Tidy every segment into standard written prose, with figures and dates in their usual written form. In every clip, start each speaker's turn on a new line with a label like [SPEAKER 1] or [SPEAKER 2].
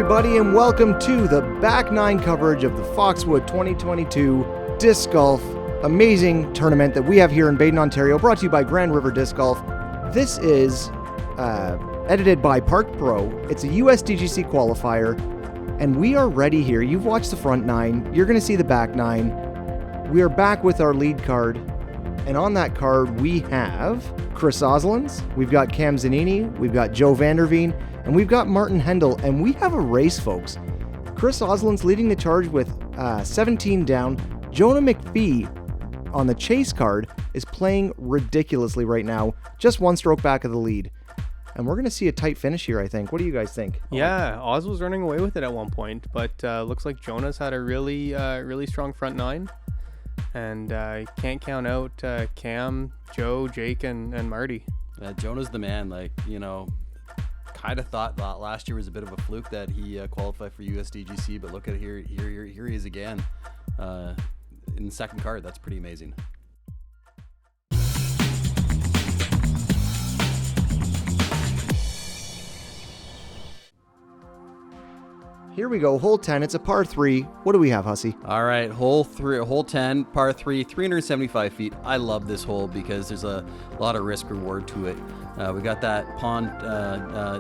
[SPEAKER 1] everybody, and welcome to the back nine coverage of the Foxwood 2022 Disc Golf amazing tournament that we have here in Baden, Ontario, brought to you by Grand River Disc Golf. This is edited by Park Pro. It's a USDGC qualifier, and we are ready here. You've watched the front nine. You're going to see the back nine. We are back with our lead card, and on that card we have Chris Oslands, we've got Cam Zanini, we've got Joe Vanderveen, and we've got Martin Hendel, and we have a race, folks. Chris Oslands leading the charge with 17 down. Jonah McPhee on the chase card is playing ridiculously right now, just one stroke back of the lead. And we're going to see a tight finish here, I think. What do you guys think?
[SPEAKER 2] Yeah, Oz was running away with it at one point, but looks like Jonah's had a really strong front nine. And can't count out Cam, Joe, Jake, and Marty.
[SPEAKER 3] Jonah's the man. Kind of thought that last year was a bit of a fluke that he qualified for USDGC, but look at it here he is again in the second card. That's pretty amazing.
[SPEAKER 1] Here we go, hole 10. It's a par 3. What do we have, Hussey?
[SPEAKER 3] All right, hole 10, par 3, 375 feet. I love this hole because there's a lot of risk reward to it. We got that pond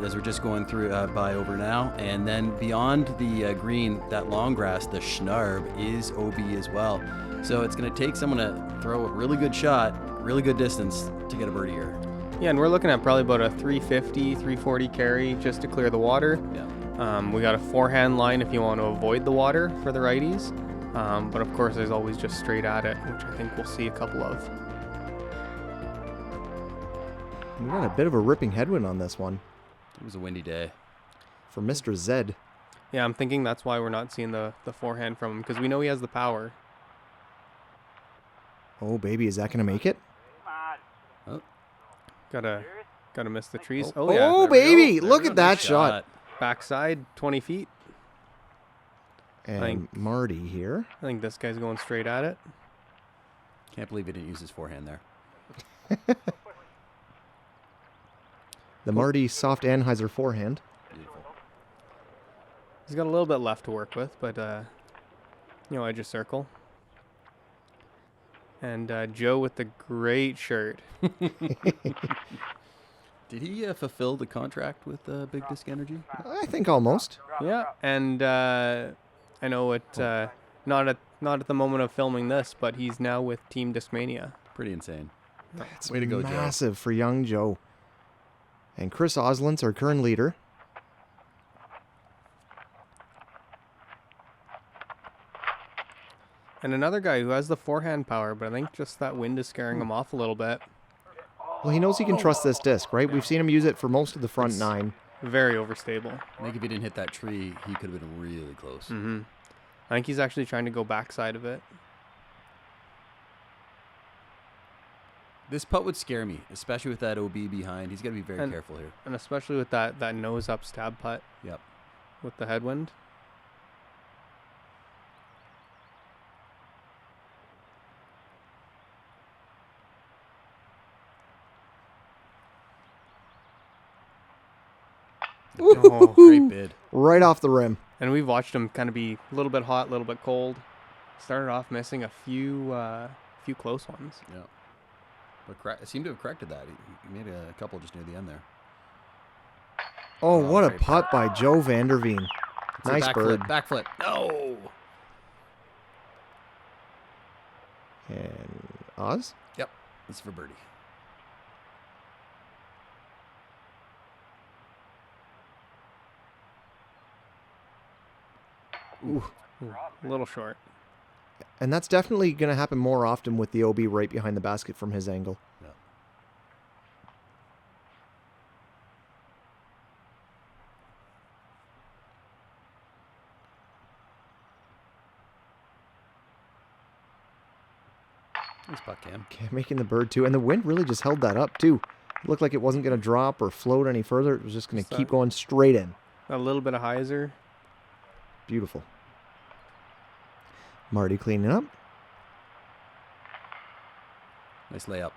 [SPEAKER 3] as we're just going through by over now, and then beyond the green, that long grass, the Schnarb, is OB as well. So it's going to take someone to throw a really good shot, really good distance to get a birdie here.
[SPEAKER 2] Yeah, and we're looking at probably about a 350, 340 carry just to clear the water.
[SPEAKER 3] Yeah.
[SPEAKER 2] We got a forehand line if you want to avoid the water for the righties. But of course, there's always just straight at it, which I think we'll see a couple of.
[SPEAKER 1] We got a bit of a ripping headwind on this one.
[SPEAKER 3] It was a windy day.
[SPEAKER 1] For Mr. Zed.
[SPEAKER 2] Yeah, I'm thinking that's why we're not seeing the forehand from him, because we know he has the power.
[SPEAKER 1] Oh, baby, is that going to make it?
[SPEAKER 3] Oh.
[SPEAKER 2] Gotta miss the trees.
[SPEAKER 1] Oh,
[SPEAKER 2] Yeah.
[SPEAKER 1] oh baby, look at that shot.
[SPEAKER 2] Backside, 20 feet.
[SPEAKER 1] And Marty here.
[SPEAKER 2] I think this guy's going straight at it.
[SPEAKER 3] Can't believe he didn't use his forehand there.
[SPEAKER 1] The Marty soft Anheuser forehand.
[SPEAKER 3] Beautiful.
[SPEAKER 2] He's got a little bit left to work with, but, edge of circle. And Joe with the great shirt.
[SPEAKER 3] Did he fulfill the contract with Big Disc Energy?
[SPEAKER 1] I think almost.
[SPEAKER 2] Yeah, and I know it not at the moment of filming this, but he's now with Team Discmania.
[SPEAKER 3] Pretty insane.
[SPEAKER 1] That's
[SPEAKER 3] way to go, Joe.
[SPEAKER 1] Massive for young Joe. And Chris Oslands, our current leader.
[SPEAKER 2] And another guy who has the forehand power, but I think just that wind is scaring him off a little bit.
[SPEAKER 1] Well, he knows he can trust this disc, right? We've seen him use it for most of the front nine.
[SPEAKER 2] Very overstable.
[SPEAKER 3] I think if he didn't hit that tree, he could have been really close.
[SPEAKER 2] Mm-hmm. I think he's actually trying to go backside of it.
[SPEAKER 3] This putt would scare me, especially with that OB behind. He's got to be very careful here.
[SPEAKER 2] And especially with that nose up stab putt.
[SPEAKER 3] Yep.
[SPEAKER 2] With the headwind.
[SPEAKER 3] Oh, great bid.
[SPEAKER 1] Right off the rim.
[SPEAKER 2] And we've watched him kind of be a little bit hot, a little bit cold. Started off missing a few close ones.
[SPEAKER 3] Yeah. But seemed to have corrected that. He made a couple just near the end there.
[SPEAKER 1] Oh, what a putt by Joe Vanderveen. Nice bird.
[SPEAKER 3] Backflip. No.
[SPEAKER 1] And Oz?
[SPEAKER 3] Yep. This is for birdie.
[SPEAKER 1] Ooh.
[SPEAKER 2] A little short.
[SPEAKER 1] And that's definitely going to happen more often with the OB right behind the basket from his angle.
[SPEAKER 3] Yeah. Nice putt, Cam.
[SPEAKER 1] Making the bird too. And the wind really just held that up too. It looked like it wasn't going to drop or float any further. It was just going to keep going straight in.
[SPEAKER 2] A little bit of hyzer.
[SPEAKER 1] Beautiful. Marty cleaning up.
[SPEAKER 3] Nice layup.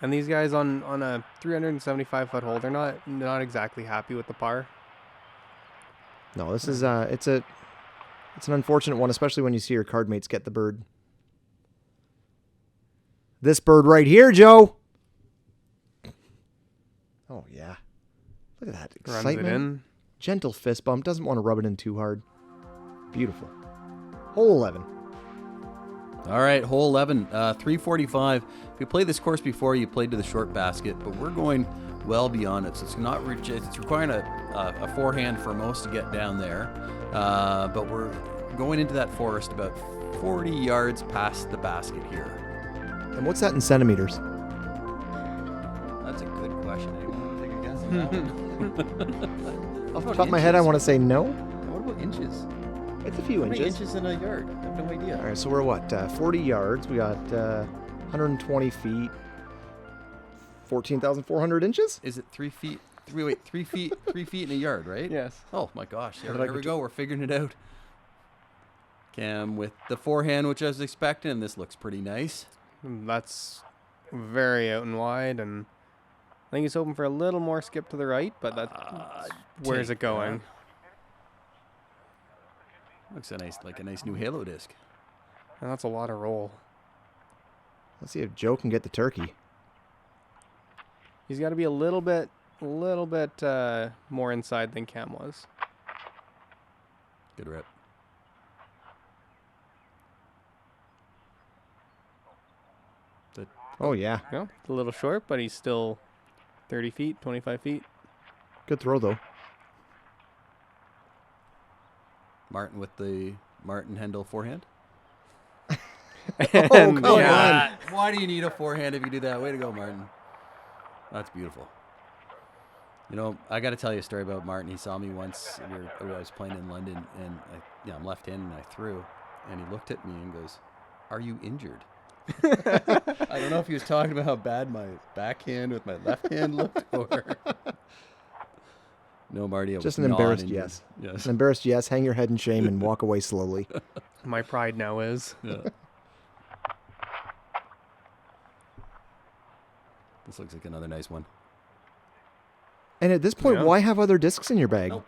[SPEAKER 2] And these guys on a 375-foot hole, they're not exactly happy with the par.
[SPEAKER 1] No, this is it's an unfortunate one, especially when you see your card mates get the bird. This bird right here, Joe. Oh yeah, look at that excitement.
[SPEAKER 2] Runs it in.
[SPEAKER 1] Gentle fist bump. Doesn't want to rub it in too hard. Beautiful. Hole 11.
[SPEAKER 3] All right, hole 11, 345. If you played this course before, you played to the short basket, but we're going well beyond it. So it's not it's requiring a forehand for most to get down there, but we're going into that forest about 40 yards past the basket here.
[SPEAKER 1] And what's that in centimeters?
[SPEAKER 3] That's a good question. Anyone want to take a guess on that one?
[SPEAKER 1] Off the top of my head, I want to say no.
[SPEAKER 3] What about inches?
[SPEAKER 1] It's a few
[SPEAKER 3] How many
[SPEAKER 1] inches.
[SPEAKER 3] inches in a yard? I have no idea.
[SPEAKER 1] All right, so we're what? 40 yards. We got 120 feet. 14,400 inches?
[SPEAKER 3] Is it 3 feet? 3 feet. 3 feet in a yard, right?
[SPEAKER 2] Yes.
[SPEAKER 3] Oh my gosh!
[SPEAKER 1] How
[SPEAKER 3] There,
[SPEAKER 1] did I
[SPEAKER 3] there we
[SPEAKER 1] get
[SPEAKER 3] go. We're figuring it out. Cam with the forehand, which I was expecting. This looks pretty nice.
[SPEAKER 2] That's very out and wide, and I think he's hoping for a little more skip to the right, but that's where's
[SPEAKER 3] take
[SPEAKER 2] it going?
[SPEAKER 3] Looks like a nice new Halo disc.
[SPEAKER 2] And that's a lot of roll.
[SPEAKER 1] Let's see if Joe can get the turkey.
[SPEAKER 2] He's got to be a little bit more inside than Cam was.
[SPEAKER 3] Good rip.
[SPEAKER 1] Oh, yeah.
[SPEAKER 2] Yeah, a little short, but he's still 30 feet, 25 feet.
[SPEAKER 1] Good throw, though.
[SPEAKER 3] Martin with the Martin Hendel forehand.
[SPEAKER 1] Oh, come
[SPEAKER 2] yeah.
[SPEAKER 1] on.
[SPEAKER 3] Why do you need a forehand if you do that? Way to go, Martin. That's beautiful. You know, I got to tell you a story about Martin. He saw me once. I was playing in London, and I'm left-handed, and I threw, and he looked at me and goes, "Are you injured?" I don't know if he was talking about how bad my backhand with my left hand looked, or no, Marty. I was
[SPEAKER 1] Just an
[SPEAKER 3] not
[SPEAKER 1] embarrassed
[SPEAKER 3] injured.
[SPEAKER 1] yes.
[SPEAKER 3] Yes.
[SPEAKER 1] An embarrassed yes. Hang your head in shame and walk away slowly.
[SPEAKER 2] My pride now is.
[SPEAKER 3] Yeah. This looks like another nice one.
[SPEAKER 1] And at this point,
[SPEAKER 2] Yeah.
[SPEAKER 1] why have other discs in your bag?
[SPEAKER 3] Nope.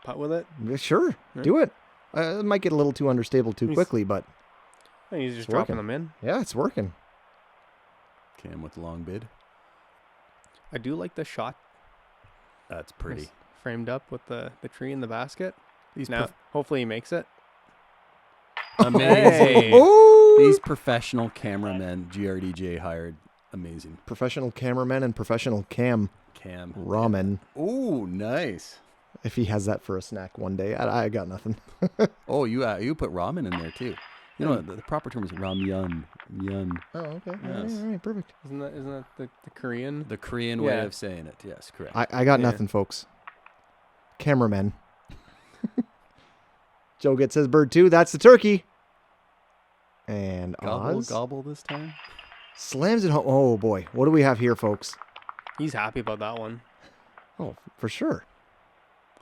[SPEAKER 2] Putt with it.
[SPEAKER 1] Yeah, sure,
[SPEAKER 2] Yeah.
[SPEAKER 1] do it. It might get a little too unstable too
[SPEAKER 2] He's-
[SPEAKER 1] quickly, but
[SPEAKER 2] And he's just
[SPEAKER 1] It's
[SPEAKER 2] dropping
[SPEAKER 1] working.
[SPEAKER 2] them in.
[SPEAKER 1] yeah, it's working.
[SPEAKER 3] Cam with the long bid.
[SPEAKER 2] I do like the shot.
[SPEAKER 3] That's pretty.
[SPEAKER 2] It's framed up with the tree in the basket.
[SPEAKER 3] These
[SPEAKER 2] Now, hopefully he makes it.
[SPEAKER 3] amazing.
[SPEAKER 2] Hey.
[SPEAKER 1] Ooh!
[SPEAKER 3] These professional cameramen GRDJ hired. Amazing.
[SPEAKER 1] Professional cameraman and professional cam
[SPEAKER 3] Cam.
[SPEAKER 1] ramen.
[SPEAKER 3] Ooh, nice.
[SPEAKER 1] If he has that for a snack one day, I got nothing.
[SPEAKER 3] Oh, you put ramen in there too. You know the proper term is ramyun. Yun.
[SPEAKER 1] Oh, okay.
[SPEAKER 3] Yes.
[SPEAKER 1] All right, perfect.
[SPEAKER 2] Isn't that the Korean?
[SPEAKER 3] The Korean way
[SPEAKER 2] Yeah.
[SPEAKER 3] of saying it. Yes, correct.
[SPEAKER 1] I got
[SPEAKER 2] Yeah.
[SPEAKER 1] nothing, folks. Cameraman. Joe gets his bird too. That's the turkey. And
[SPEAKER 3] Gobble,
[SPEAKER 1] Oz
[SPEAKER 3] gobble this time.
[SPEAKER 1] slams it home. Oh boy, what do we have here, folks?
[SPEAKER 2] He's happy about that one.
[SPEAKER 1] Oh, for sure.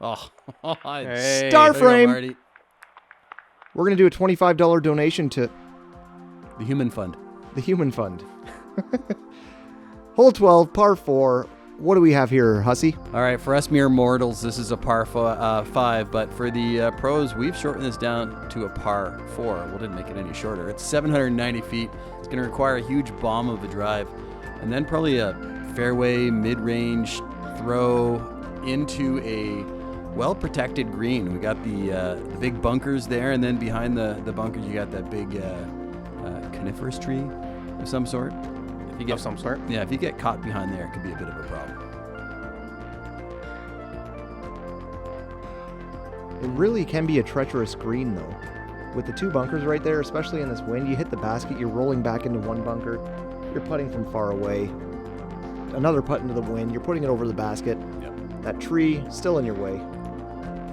[SPEAKER 3] Oh,
[SPEAKER 2] Hey.
[SPEAKER 1] Star
[SPEAKER 3] There you go,
[SPEAKER 1] frame.
[SPEAKER 3] Marty.
[SPEAKER 1] We're gonna do a $25 donation to
[SPEAKER 3] The Human Fund.
[SPEAKER 1] the Human Fund. Hole 12, par 4. What do we have here, Hussy?
[SPEAKER 3] All right, for us mere mortals, this is a par 5, but for the pros, we've shortened this down to a par 4. Well, didn't make it any shorter. It's 790 feet. It's going to require a huge bomb of a drive, and then probably a fairway mid-range throw into a well-protected green. We got the big bunkers there, and then behind the bunkers, you got that big coniferous tree of some sort. If you
[SPEAKER 2] Of some sort.
[SPEAKER 3] Yeah, if you get caught behind there, it could be a bit of a problem.
[SPEAKER 1] It really can be a treacherous green, though. With the two bunkers right there, especially in this wind, you hit the basket, you're rolling back into one bunker, you're putting from far away. Another putt into the wind, you're putting it over the basket.
[SPEAKER 3] Yep.
[SPEAKER 1] That tree still in your way.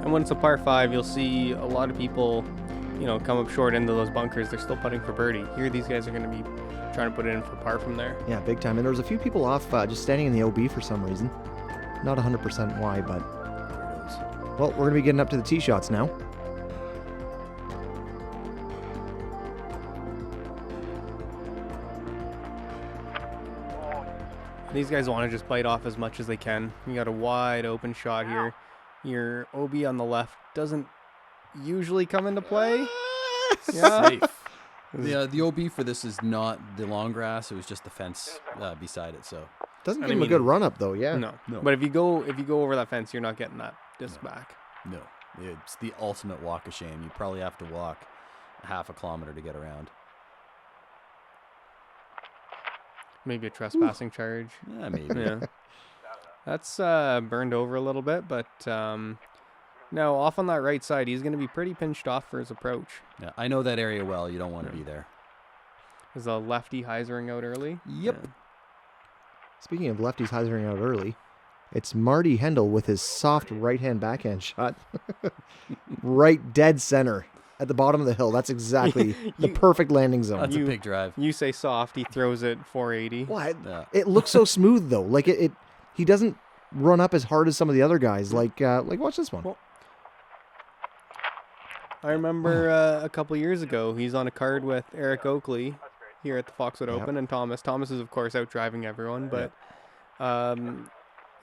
[SPEAKER 2] And when it's a par 5, you'll see a lot of people, come up short into those bunkers. They're still putting for birdie. Here, these guys are going to be trying to put it in for par from there.
[SPEAKER 1] Yeah, big time. And there was a few people off just standing in the OB for some reason. Not 100% why, but... Well, we're going to be getting up to the tee shots now.
[SPEAKER 2] These guys want to just bite off as much as they can. You got a wide open shot here. your OB on the left doesn't usually come into play. Yeah.
[SPEAKER 3] Safe. The OB for this is not the long grass. It was just the fence beside it. So
[SPEAKER 1] Doesn't give him a good run up though. Yeah.
[SPEAKER 2] No. But if you go over that fence, you're not getting that disc back.
[SPEAKER 3] no, it's the ultimate walk of shame. You probably have to walk half a kilometer to get around.
[SPEAKER 2] Maybe a trespassing charge.
[SPEAKER 3] Yeah, maybe.
[SPEAKER 2] Yeah. That's burned over a little bit, but now off on that right side, he's going to be pretty pinched off for his approach.
[SPEAKER 3] Yeah, I know that area well. You don't want to be there.
[SPEAKER 2] Is a lefty hyzering out early?
[SPEAKER 3] Yep.
[SPEAKER 2] Yeah.
[SPEAKER 1] Speaking of lefties hyzering out early, it's Marty Hendel with his soft right-hand backhand shot. Right dead center at the bottom of the hill. That's exactly the perfect landing zone.
[SPEAKER 3] That's a big drive.
[SPEAKER 2] You say soft, he throws it 480.
[SPEAKER 1] Well,
[SPEAKER 3] Yeah.
[SPEAKER 1] it looks so smooth though. Like he doesn't run up as hard as some of the other guys. Like watch this one.
[SPEAKER 2] Well, I remember a couple years ago, he's on a card with Eric Oakley here at the Foxwood Open, and Thomas. Thomas is, of course, out driving everyone, but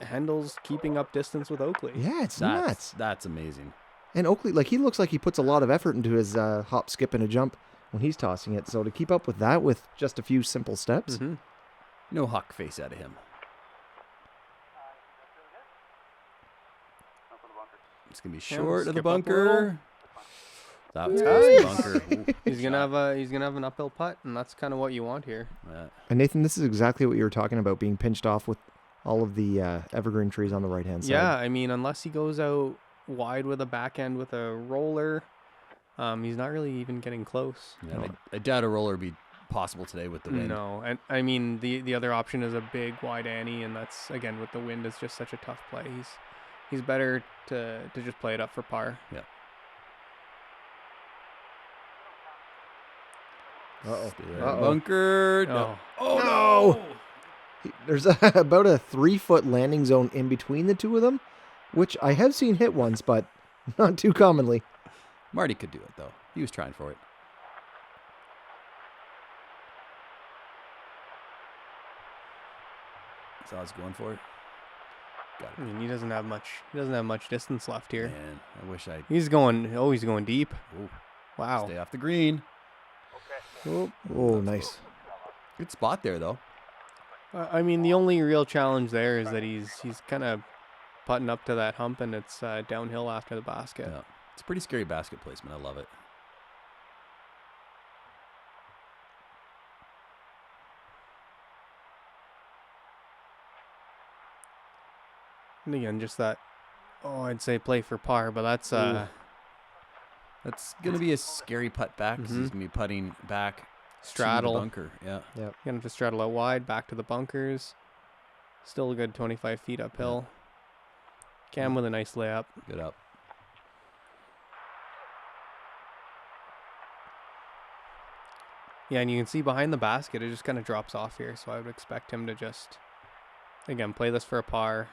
[SPEAKER 2] Hendel's keeping up distance with Oakley.
[SPEAKER 1] Yeah, it's nuts.
[SPEAKER 3] That's amazing.
[SPEAKER 1] And Oakley, like, he looks like he puts a lot of effort into his hop, skip, and a jump when he's tossing it. So to keep up with that with just a few simple steps.
[SPEAKER 2] Mm-hmm.
[SPEAKER 3] No huck face out of him. It's going to be short of the
[SPEAKER 2] skip up a
[SPEAKER 3] bunker. That was
[SPEAKER 2] Nice.
[SPEAKER 3] past the bunker. Ooh,
[SPEAKER 2] He's gonna have an uphill putt, and that's kind of what you want here.
[SPEAKER 3] yeah.
[SPEAKER 1] And Nathan, this is exactly what you were talking about, being pinched off with all of the evergreen trees on the right-hand side.
[SPEAKER 2] Yeah, I mean, unless he goes out wide with a back end with a roller, he's not really even getting close.
[SPEAKER 3] Yeah, I doubt a roller would be possible today with the wind.
[SPEAKER 2] No, and I mean the other option is a big wide Annie, and that's again with the wind is just such a tough play. He's better to just play it up for par.
[SPEAKER 3] Yeah.
[SPEAKER 1] Uh-oh.
[SPEAKER 3] Stay out of
[SPEAKER 1] Uh-oh.
[SPEAKER 3] bunker. No.
[SPEAKER 2] Oh,
[SPEAKER 1] no! There's about a 3-foot landing zone in between the two of them, which I have seen hit once, but not too commonly.
[SPEAKER 3] Marty could do it, though. He was trying for it. So I was going for it. Got
[SPEAKER 2] I
[SPEAKER 3] it.
[SPEAKER 2] mean, he doesn't have much distance left here.
[SPEAKER 3] Man, I wish I...
[SPEAKER 2] He's going deep.
[SPEAKER 3] Ooh,
[SPEAKER 2] Wow.
[SPEAKER 3] stay off the green.
[SPEAKER 1] Oh, nice.
[SPEAKER 3] Good spot there, though.
[SPEAKER 2] I mean, the only real challenge there is that he's kind of putting up to that hump, and it's downhill after the basket.
[SPEAKER 3] Yeah. It's a pretty scary basket placement. I love it.
[SPEAKER 2] And again, just that. Oh, I'd say play for par, but that's
[SPEAKER 3] That's going to be a scary putt back because he's going to be putting back
[SPEAKER 2] straddle.
[SPEAKER 3] to the bunker. Yeah.
[SPEAKER 1] Yep.
[SPEAKER 2] Gonna just straddle out wide, back to the bunkers. Still a good 25 feet uphill. Cam with a nice layup.
[SPEAKER 3] Good up.
[SPEAKER 2] Yeah, and you can see behind the basket, it just kind of drops off here. So I would expect him to just, again, play this for a par.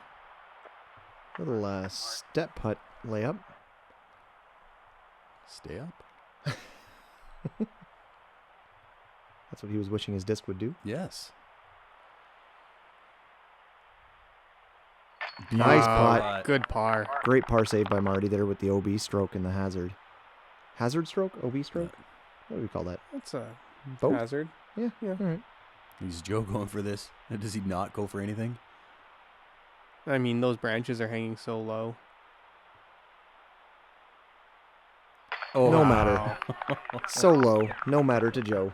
[SPEAKER 1] Little step putt layup.
[SPEAKER 3] Stay up.
[SPEAKER 1] That's what he was wishing his disc would do.
[SPEAKER 3] Yes.
[SPEAKER 1] Nice
[SPEAKER 3] Wow.
[SPEAKER 1] putt.
[SPEAKER 2] Good par.
[SPEAKER 1] Great par save by Marty there with the OB stroke and the hazard. Hazard stroke? OB stroke? What do we call that?
[SPEAKER 2] That's a
[SPEAKER 1] Both?
[SPEAKER 2] hazard.
[SPEAKER 1] Yeah.
[SPEAKER 2] Yeah.
[SPEAKER 1] All right.
[SPEAKER 3] Is Joe going for this? Does he not go for anything?
[SPEAKER 2] I mean, those branches are hanging so low.
[SPEAKER 3] Oh,
[SPEAKER 1] No matter. So low. No matter to Joe.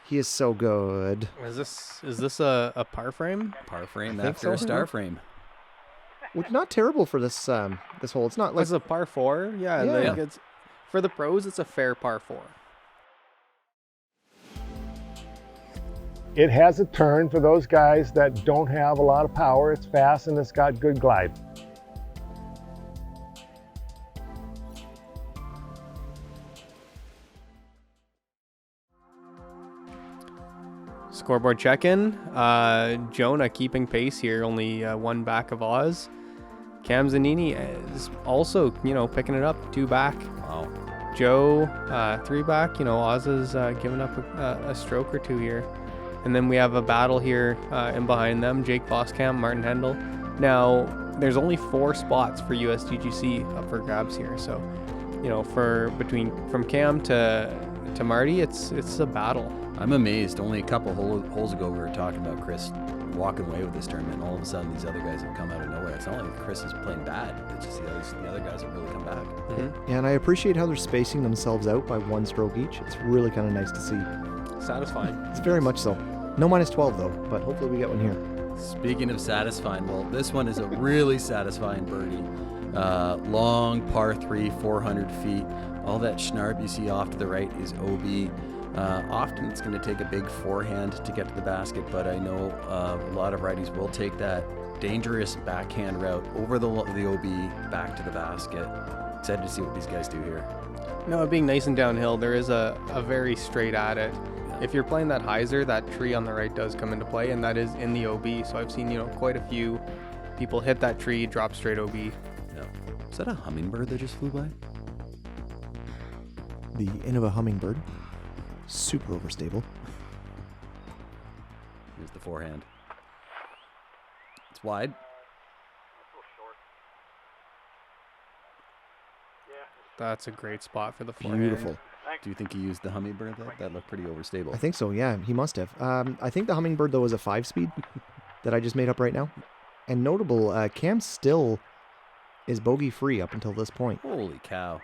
[SPEAKER 1] He is so good.
[SPEAKER 2] Is this a par frame?
[SPEAKER 3] Par frame
[SPEAKER 1] think
[SPEAKER 3] after a
[SPEAKER 1] so,
[SPEAKER 3] star
[SPEAKER 1] yeah.
[SPEAKER 3] frame.
[SPEAKER 1] Which not terrible for this this hole. It's not like
[SPEAKER 2] That's a par 4. Yeah,
[SPEAKER 1] Yeah.
[SPEAKER 2] like it's for the pros. It's a fair par 4.
[SPEAKER 4] It has a turn for those guys that don't have a lot of power. It's fast and it's got good glide.
[SPEAKER 2] Scoreboard check-in. Jonah keeping pace here, only one back of Oz. Cam Zanini is also, picking it up, 2 back.
[SPEAKER 3] Wow.
[SPEAKER 2] Joe, 3 back. Oz is giving up a stroke or 2 here. And then we have a battle here in behind them, Jake Boskamp, Martin Hendel. Now, there's only 4 spots for USDGC up for grabs here. So, you know, from Cam to Marty, it's a battle.
[SPEAKER 3] I'm amazed. Only a couple holes ago, we were talking about Chris walking away with this tournament. All of a sudden, these other guys have come out of nowhere. It's not like Chris is playing bad. It's just the other guys have really come back.
[SPEAKER 2] Mm-hmm.
[SPEAKER 1] Yeah, and I appreciate how they're spacing themselves out by 1 stroke each. It's really kind of nice to see.
[SPEAKER 2] Satisfying.
[SPEAKER 1] It's very much so. No -12 though, but hopefully we get one here.
[SPEAKER 3] Speaking of satisfying, well, this one is a really satisfying birdie. Long par 3, 400 feet. All that schnarb you see off to the right is OB. Often it's going to take a big forehand to get to the basket, but I know a lot of righties will take that dangerous backhand route over the OB back to the basket. Excited to see what these guys do here.
[SPEAKER 2] No, it being nice and downhill, there is a very straight at it. If you're playing that hyzer, that tree on the right does come into play, and that is in the OB. So I've seen, you know, quite a few people hit that tree, drop straight OB.
[SPEAKER 3] Yeah. Is that a hummingbird that just flew by?
[SPEAKER 1] The Innova hummingbird. Super overstable.
[SPEAKER 3] Here's the forehand. It's wide.
[SPEAKER 2] That's a great spot for the forehand.
[SPEAKER 1] Beautiful.
[SPEAKER 3] Do you think he used the hummingbird? That looked pretty overstable.
[SPEAKER 1] I think so, yeah. He must have. I think the hummingbird, though, is a 5-speed that I just made up right now. And notable, Cam still is bogey-free up until this point.
[SPEAKER 3] Holy cow.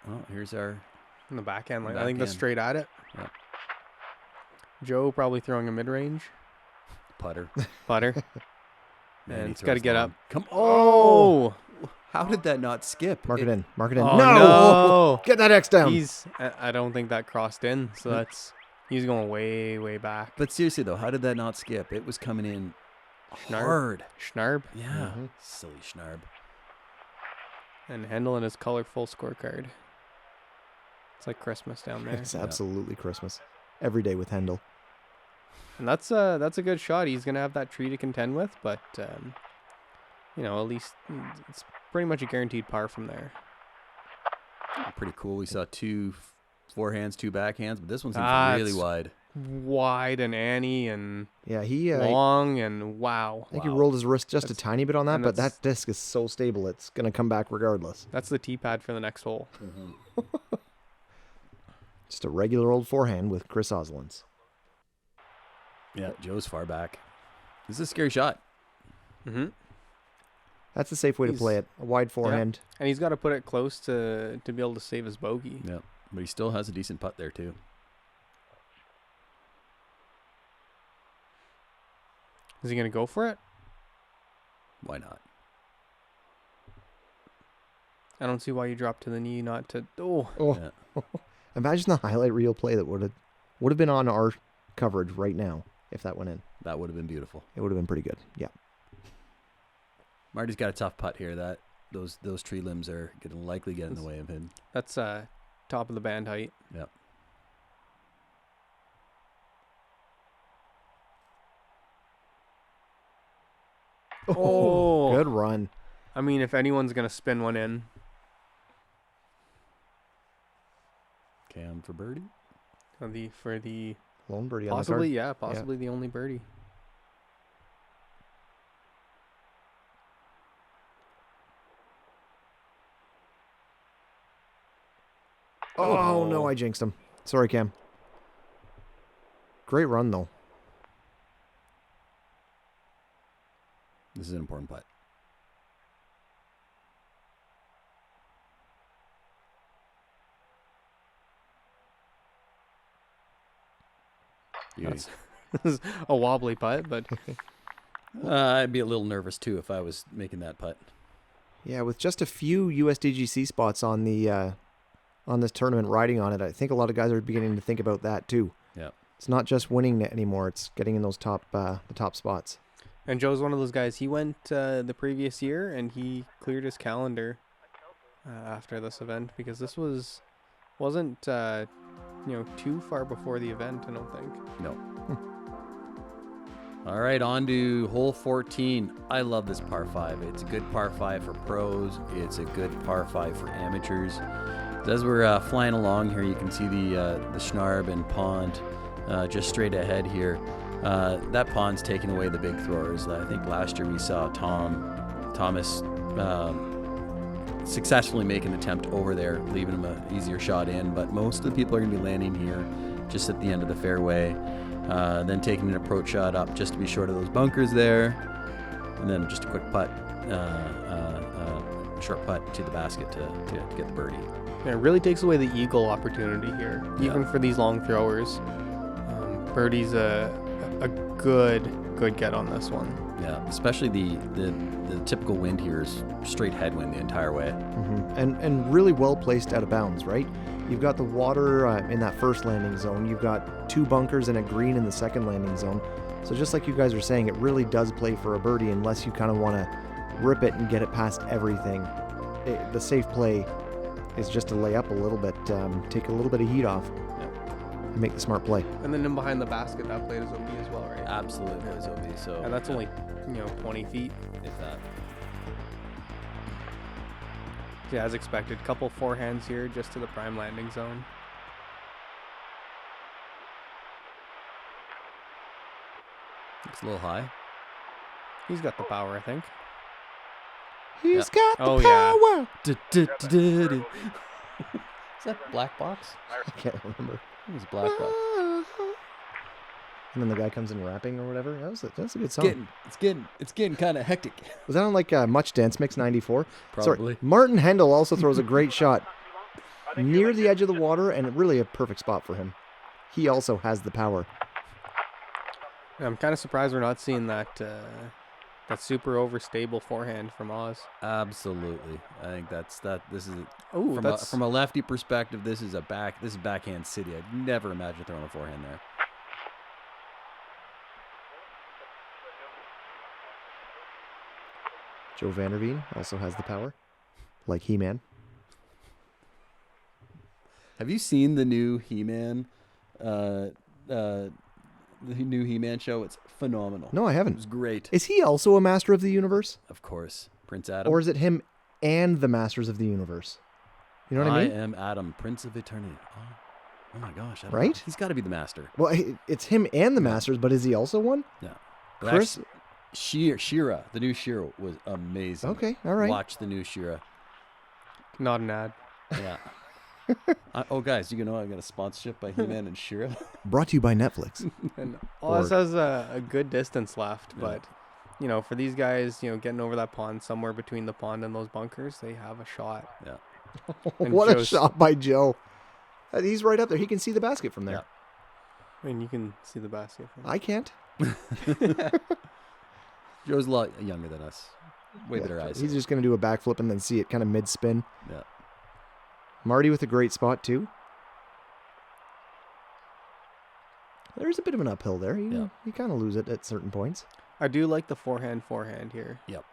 [SPEAKER 3] Oh, here's our...
[SPEAKER 2] In the backhand line. I
[SPEAKER 3] Backhand.
[SPEAKER 2] think that's straight at it.
[SPEAKER 3] Yep.
[SPEAKER 2] Joe probably throwing a mid-range.
[SPEAKER 3] putter.
[SPEAKER 2] Putter.
[SPEAKER 3] Man,
[SPEAKER 2] And
[SPEAKER 3] he
[SPEAKER 2] it's got to
[SPEAKER 3] throws
[SPEAKER 2] get
[SPEAKER 3] long.
[SPEAKER 2] up.
[SPEAKER 3] Come
[SPEAKER 2] Oh!
[SPEAKER 3] How did that not skip?
[SPEAKER 1] Mark it in. Mark it in.
[SPEAKER 2] Oh,
[SPEAKER 1] no!
[SPEAKER 2] no!
[SPEAKER 1] Get that X down.
[SPEAKER 2] I don't think that crossed in, so he's going way, way back.
[SPEAKER 3] But seriously, though, how did that not skip? It was coming in hard.
[SPEAKER 2] Schnarb.
[SPEAKER 3] Yeah. Silly Schnarb.
[SPEAKER 2] And Hendel and his colorful scorecard. It's like Christmas down there.
[SPEAKER 1] It's absolutely Christmas. Every day with Hendel.
[SPEAKER 2] And that's a good shot. He's going to have that tree to contend with, but, you know, at least it's pretty much a guaranteed par from there.
[SPEAKER 3] Pretty cool. We saw 2 forehands, 2 backhands, but this one seems really wide.
[SPEAKER 2] Wide and Annie and
[SPEAKER 1] Yeah, he
[SPEAKER 2] long and wow.
[SPEAKER 1] I think he rolled his wrist just a tiny bit on that,
[SPEAKER 2] and
[SPEAKER 1] but
[SPEAKER 2] that's-
[SPEAKER 1] that disc is so stable, it's going to come back regardless.
[SPEAKER 2] That's the tee pad for the next hole.
[SPEAKER 1] Just a regular old forehand with Chris Oslin's.
[SPEAKER 3] Yeah, Joe's far back. This is a scary shot.
[SPEAKER 2] Mm-hmm.
[SPEAKER 1] That's a safe way to
[SPEAKER 2] He's-
[SPEAKER 1] play it. A wide forehand.
[SPEAKER 2] And he's got to put it close to be able to save his bogey.
[SPEAKER 3] Yeah, but he still has a decent putt there, too.
[SPEAKER 2] Is he going to go for it?
[SPEAKER 3] Why not?
[SPEAKER 2] I don't see why you drop to the knee, not to... Oh,
[SPEAKER 1] Oh,
[SPEAKER 3] Yeah.
[SPEAKER 1] imagine the highlight reel play that would have been on our coverage right now if that went in.
[SPEAKER 3] That would have been beautiful.
[SPEAKER 1] It would have been pretty good. Yeah.
[SPEAKER 3] Marty's got a tough putt here. Those tree limbs are going to likely get in the way of him.
[SPEAKER 2] that's top of the band height.
[SPEAKER 3] Yep.
[SPEAKER 2] Oh.
[SPEAKER 1] Good run.
[SPEAKER 2] I mean, if anyone's going to spin one in,
[SPEAKER 3] Cam for birdie.
[SPEAKER 2] for the
[SPEAKER 1] Lone birdie on
[SPEAKER 2] possibly,
[SPEAKER 1] the card.
[SPEAKER 2] possibly the only birdie.
[SPEAKER 1] Oh, no, I jinxed him. Sorry, Cam. Great run, though.
[SPEAKER 3] This is an important putt.
[SPEAKER 2] That's this is a wobbly putt, but
[SPEAKER 3] I'd be a little nervous, too, if I was making that putt.
[SPEAKER 1] Yeah, with just a few USDGC spots on the on this tournament riding on it, I think a lot of guys are beginning to think about that too.
[SPEAKER 3] Yeah.
[SPEAKER 1] It's not just winning it anymore; it's getting in those the top spots.
[SPEAKER 2] and Joe's one of those guys. He went the previous year and he cleared his calendar after this event because this wasn't too far before the event. I don't think.
[SPEAKER 3] No. All right, on to hole 14. I love this par 5. It's a good par 5 for pros. It's a good par 5 for amateurs. As we're flying along here, you can see the Schnarb and pond just straight ahead here. That pond's taking away the big throwers. I think last year we saw Thomas successfully make an attempt over there, leaving him an easier shot in. But most of the people are going to be landing here, just at the end of the fairway, then taking an approach shot up just to be short of those bunkers there, and then just a quick putt, short putt to the basket to get the birdie.
[SPEAKER 2] Yeah, it really takes away the eagle opportunity here, even for these long throwers. Birdie's a good get on this one.
[SPEAKER 3] Yeah, especially the typical wind here is straight headwind the entire way.
[SPEAKER 1] And really well placed out of bounds, right? You've got the water in that first landing zone. You've got 2 bunkers and a green in the second landing zone. So just like you guys are saying, it really does play for a birdie unless you kind of want to rip it and get it past everything. The safe play is just to lay up a little bit, take a little bit of heat off, and make the smart play.
[SPEAKER 2] And then in behind the basket, that played as OB as well, right?
[SPEAKER 3] Absolutely, as OB. So
[SPEAKER 2] and that's only 20 feet.
[SPEAKER 3] if that.
[SPEAKER 2] Yeah, as expected. Couple forehands here just to the prime landing zone.
[SPEAKER 3] It's a little high.
[SPEAKER 2] He's got the power, I think.
[SPEAKER 1] He's got the
[SPEAKER 2] Oh, yeah.
[SPEAKER 1] power.
[SPEAKER 3] Is that black box?
[SPEAKER 1] I can't remember.
[SPEAKER 3] It was a black box.
[SPEAKER 1] And then the guy comes in rapping or whatever. That's a good song.
[SPEAKER 3] It's getting kind of hectic.
[SPEAKER 1] Was that on like Much Dance Mix 94?
[SPEAKER 3] Probably.
[SPEAKER 1] Sorry. Martin Hendel also throws a great shot near the edge of the water, and really a perfect spot for him. He also has the power.
[SPEAKER 2] I'm kind of surprised we're not seeing that super overstable forehand from Oz.
[SPEAKER 3] Absolutely. I think this is
[SPEAKER 2] Oh,
[SPEAKER 3] from a lefty perspective, this is backhand city. I'd never imagine throwing a forehand there.
[SPEAKER 1] Joe Vanderveen also has the power, like He-Man.
[SPEAKER 3] Have you seen the new He-Man the new He-Man show? It's phenomenal.
[SPEAKER 1] No, I
[SPEAKER 3] It
[SPEAKER 1] haven't.
[SPEAKER 3] was great.
[SPEAKER 1] Is he also a master of the universe?
[SPEAKER 3] Of course. Prince Adam.
[SPEAKER 1] Or is it him and the masters of the universe? You know what I mean?
[SPEAKER 3] am Adam, Prince of Eternity. Oh my gosh. I don't
[SPEAKER 1] Right?
[SPEAKER 3] know. He's got to be the master.
[SPEAKER 1] Well, it's him and the masters, but is he also one?
[SPEAKER 3] Yeah. But
[SPEAKER 1] Chris?
[SPEAKER 3] actually, Shira, the new Shira was amazing.
[SPEAKER 1] Okay, all right.
[SPEAKER 3] Watch the new Shira.
[SPEAKER 2] Not an ad.
[SPEAKER 3] Yeah. Guys, you know I got a sponsorship by He-Man and Shira.
[SPEAKER 1] Brought to you by Netflix.
[SPEAKER 2] And Oz has a good distance left, but for these guys, getting over that pond, somewhere between the pond and those bunkers, they have a shot.
[SPEAKER 3] Yeah.
[SPEAKER 2] And
[SPEAKER 1] What a
[SPEAKER 2] Joe's-
[SPEAKER 1] shot by Joe. He's right up there. He can see the basket from there.
[SPEAKER 2] I mean, you can see the basket.
[SPEAKER 1] I can't.
[SPEAKER 3] Joe's a lot younger than us. Way better eyes.
[SPEAKER 1] He's just going to do a backflip and then see it kind of mid-spin.
[SPEAKER 3] Yeah.
[SPEAKER 1] Marty with a great spot, too. There's a bit of an uphill there. You kind of lose it at certain points.
[SPEAKER 2] I do like the forehand here.
[SPEAKER 3] Yep.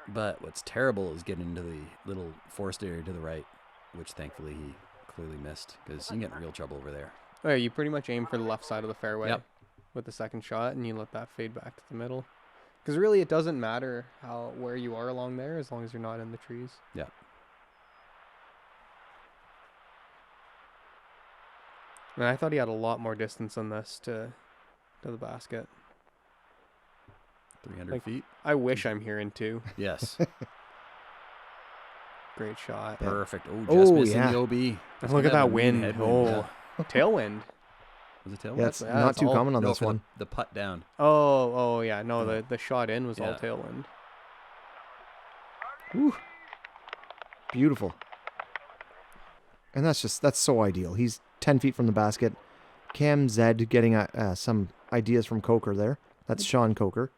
[SPEAKER 3] But what's terrible is getting into the little forest area to the right, which thankfully he clearly missed, because you can get in real trouble over there.
[SPEAKER 2] Oh, yeah, you pretty much aim for the left side of the fairway with the second shot, and you let that fade back to the middle. Because really, it doesn't matter where you are along there as long as you're not in the trees.
[SPEAKER 3] Yeah.
[SPEAKER 2] And I thought he had a lot more distance than this to the basket.
[SPEAKER 3] 300 feet.
[SPEAKER 2] I wish I'm hearing two.
[SPEAKER 3] Yes.
[SPEAKER 2] Great shot.
[SPEAKER 3] Perfect. Oh, just missing
[SPEAKER 1] yeah.
[SPEAKER 3] the OB.
[SPEAKER 2] And look at that wind.
[SPEAKER 3] Headwind.
[SPEAKER 2] Oh, tailwind.
[SPEAKER 3] Was it tailwind?
[SPEAKER 1] Yeah, it's
[SPEAKER 2] Yeah,
[SPEAKER 1] not
[SPEAKER 2] that's
[SPEAKER 1] too
[SPEAKER 2] all-
[SPEAKER 1] common on
[SPEAKER 3] No,
[SPEAKER 1] this
[SPEAKER 3] for
[SPEAKER 1] one.
[SPEAKER 3] The putt down.
[SPEAKER 2] Oh, yeah. No, the shot in was all
[SPEAKER 3] Yeah.
[SPEAKER 2] tailwind.
[SPEAKER 1] Woo. Beautiful. And that's so ideal. He's 10 feet from the basket. Cam Zed getting some ideas from Coker there. That's Sean Coker.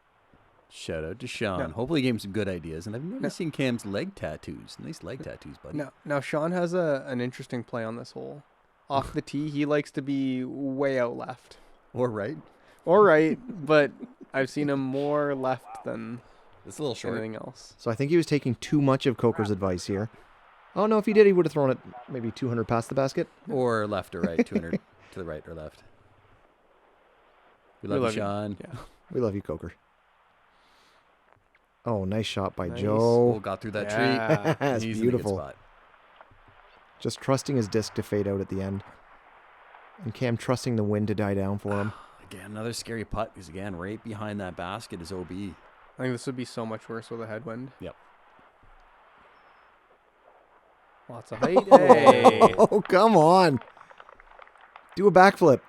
[SPEAKER 3] Shout out to Sean.
[SPEAKER 2] Yeah.
[SPEAKER 3] Hopefully he gave him some good ideas. And I've never seen Cam's leg tattoos. Nice leg tattoos, buddy.
[SPEAKER 2] Now Sean has an interesting play on this hole. Off the tee, he likes to be way out left.
[SPEAKER 3] Or right.
[SPEAKER 2] Or right, but I've seen him more left than
[SPEAKER 3] It's a little short.
[SPEAKER 2] anything else.
[SPEAKER 1] So I think he was taking too much of Coker's advice here. Oh, no, if he did, he would have thrown it maybe 200 past the basket.
[SPEAKER 3] Or left or right. 200 to the right or left. We love you,
[SPEAKER 2] love you.
[SPEAKER 3] Sean.
[SPEAKER 2] Yeah.
[SPEAKER 1] We love you, Coker. Oh, nice shot by
[SPEAKER 2] Nice.
[SPEAKER 3] Oh,
[SPEAKER 1] Joe.
[SPEAKER 3] got through that tree.
[SPEAKER 2] Yeah.
[SPEAKER 1] That's
[SPEAKER 3] He's in a good
[SPEAKER 1] beautiful.
[SPEAKER 3] spot.
[SPEAKER 1] Just trusting his disc to fade out at the end. And Cam trusting the wind to die down for him.
[SPEAKER 3] Again, another scary putt because, again, right behind that basket is OB.
[SPEAKER 2] I think this would be so much worse with a headwind.
[SPEAKER 3] Yep.
[SPEAKER 2] Lots of height. Hey.
[SPEAKER 1] Oh, come on. Do a backflip,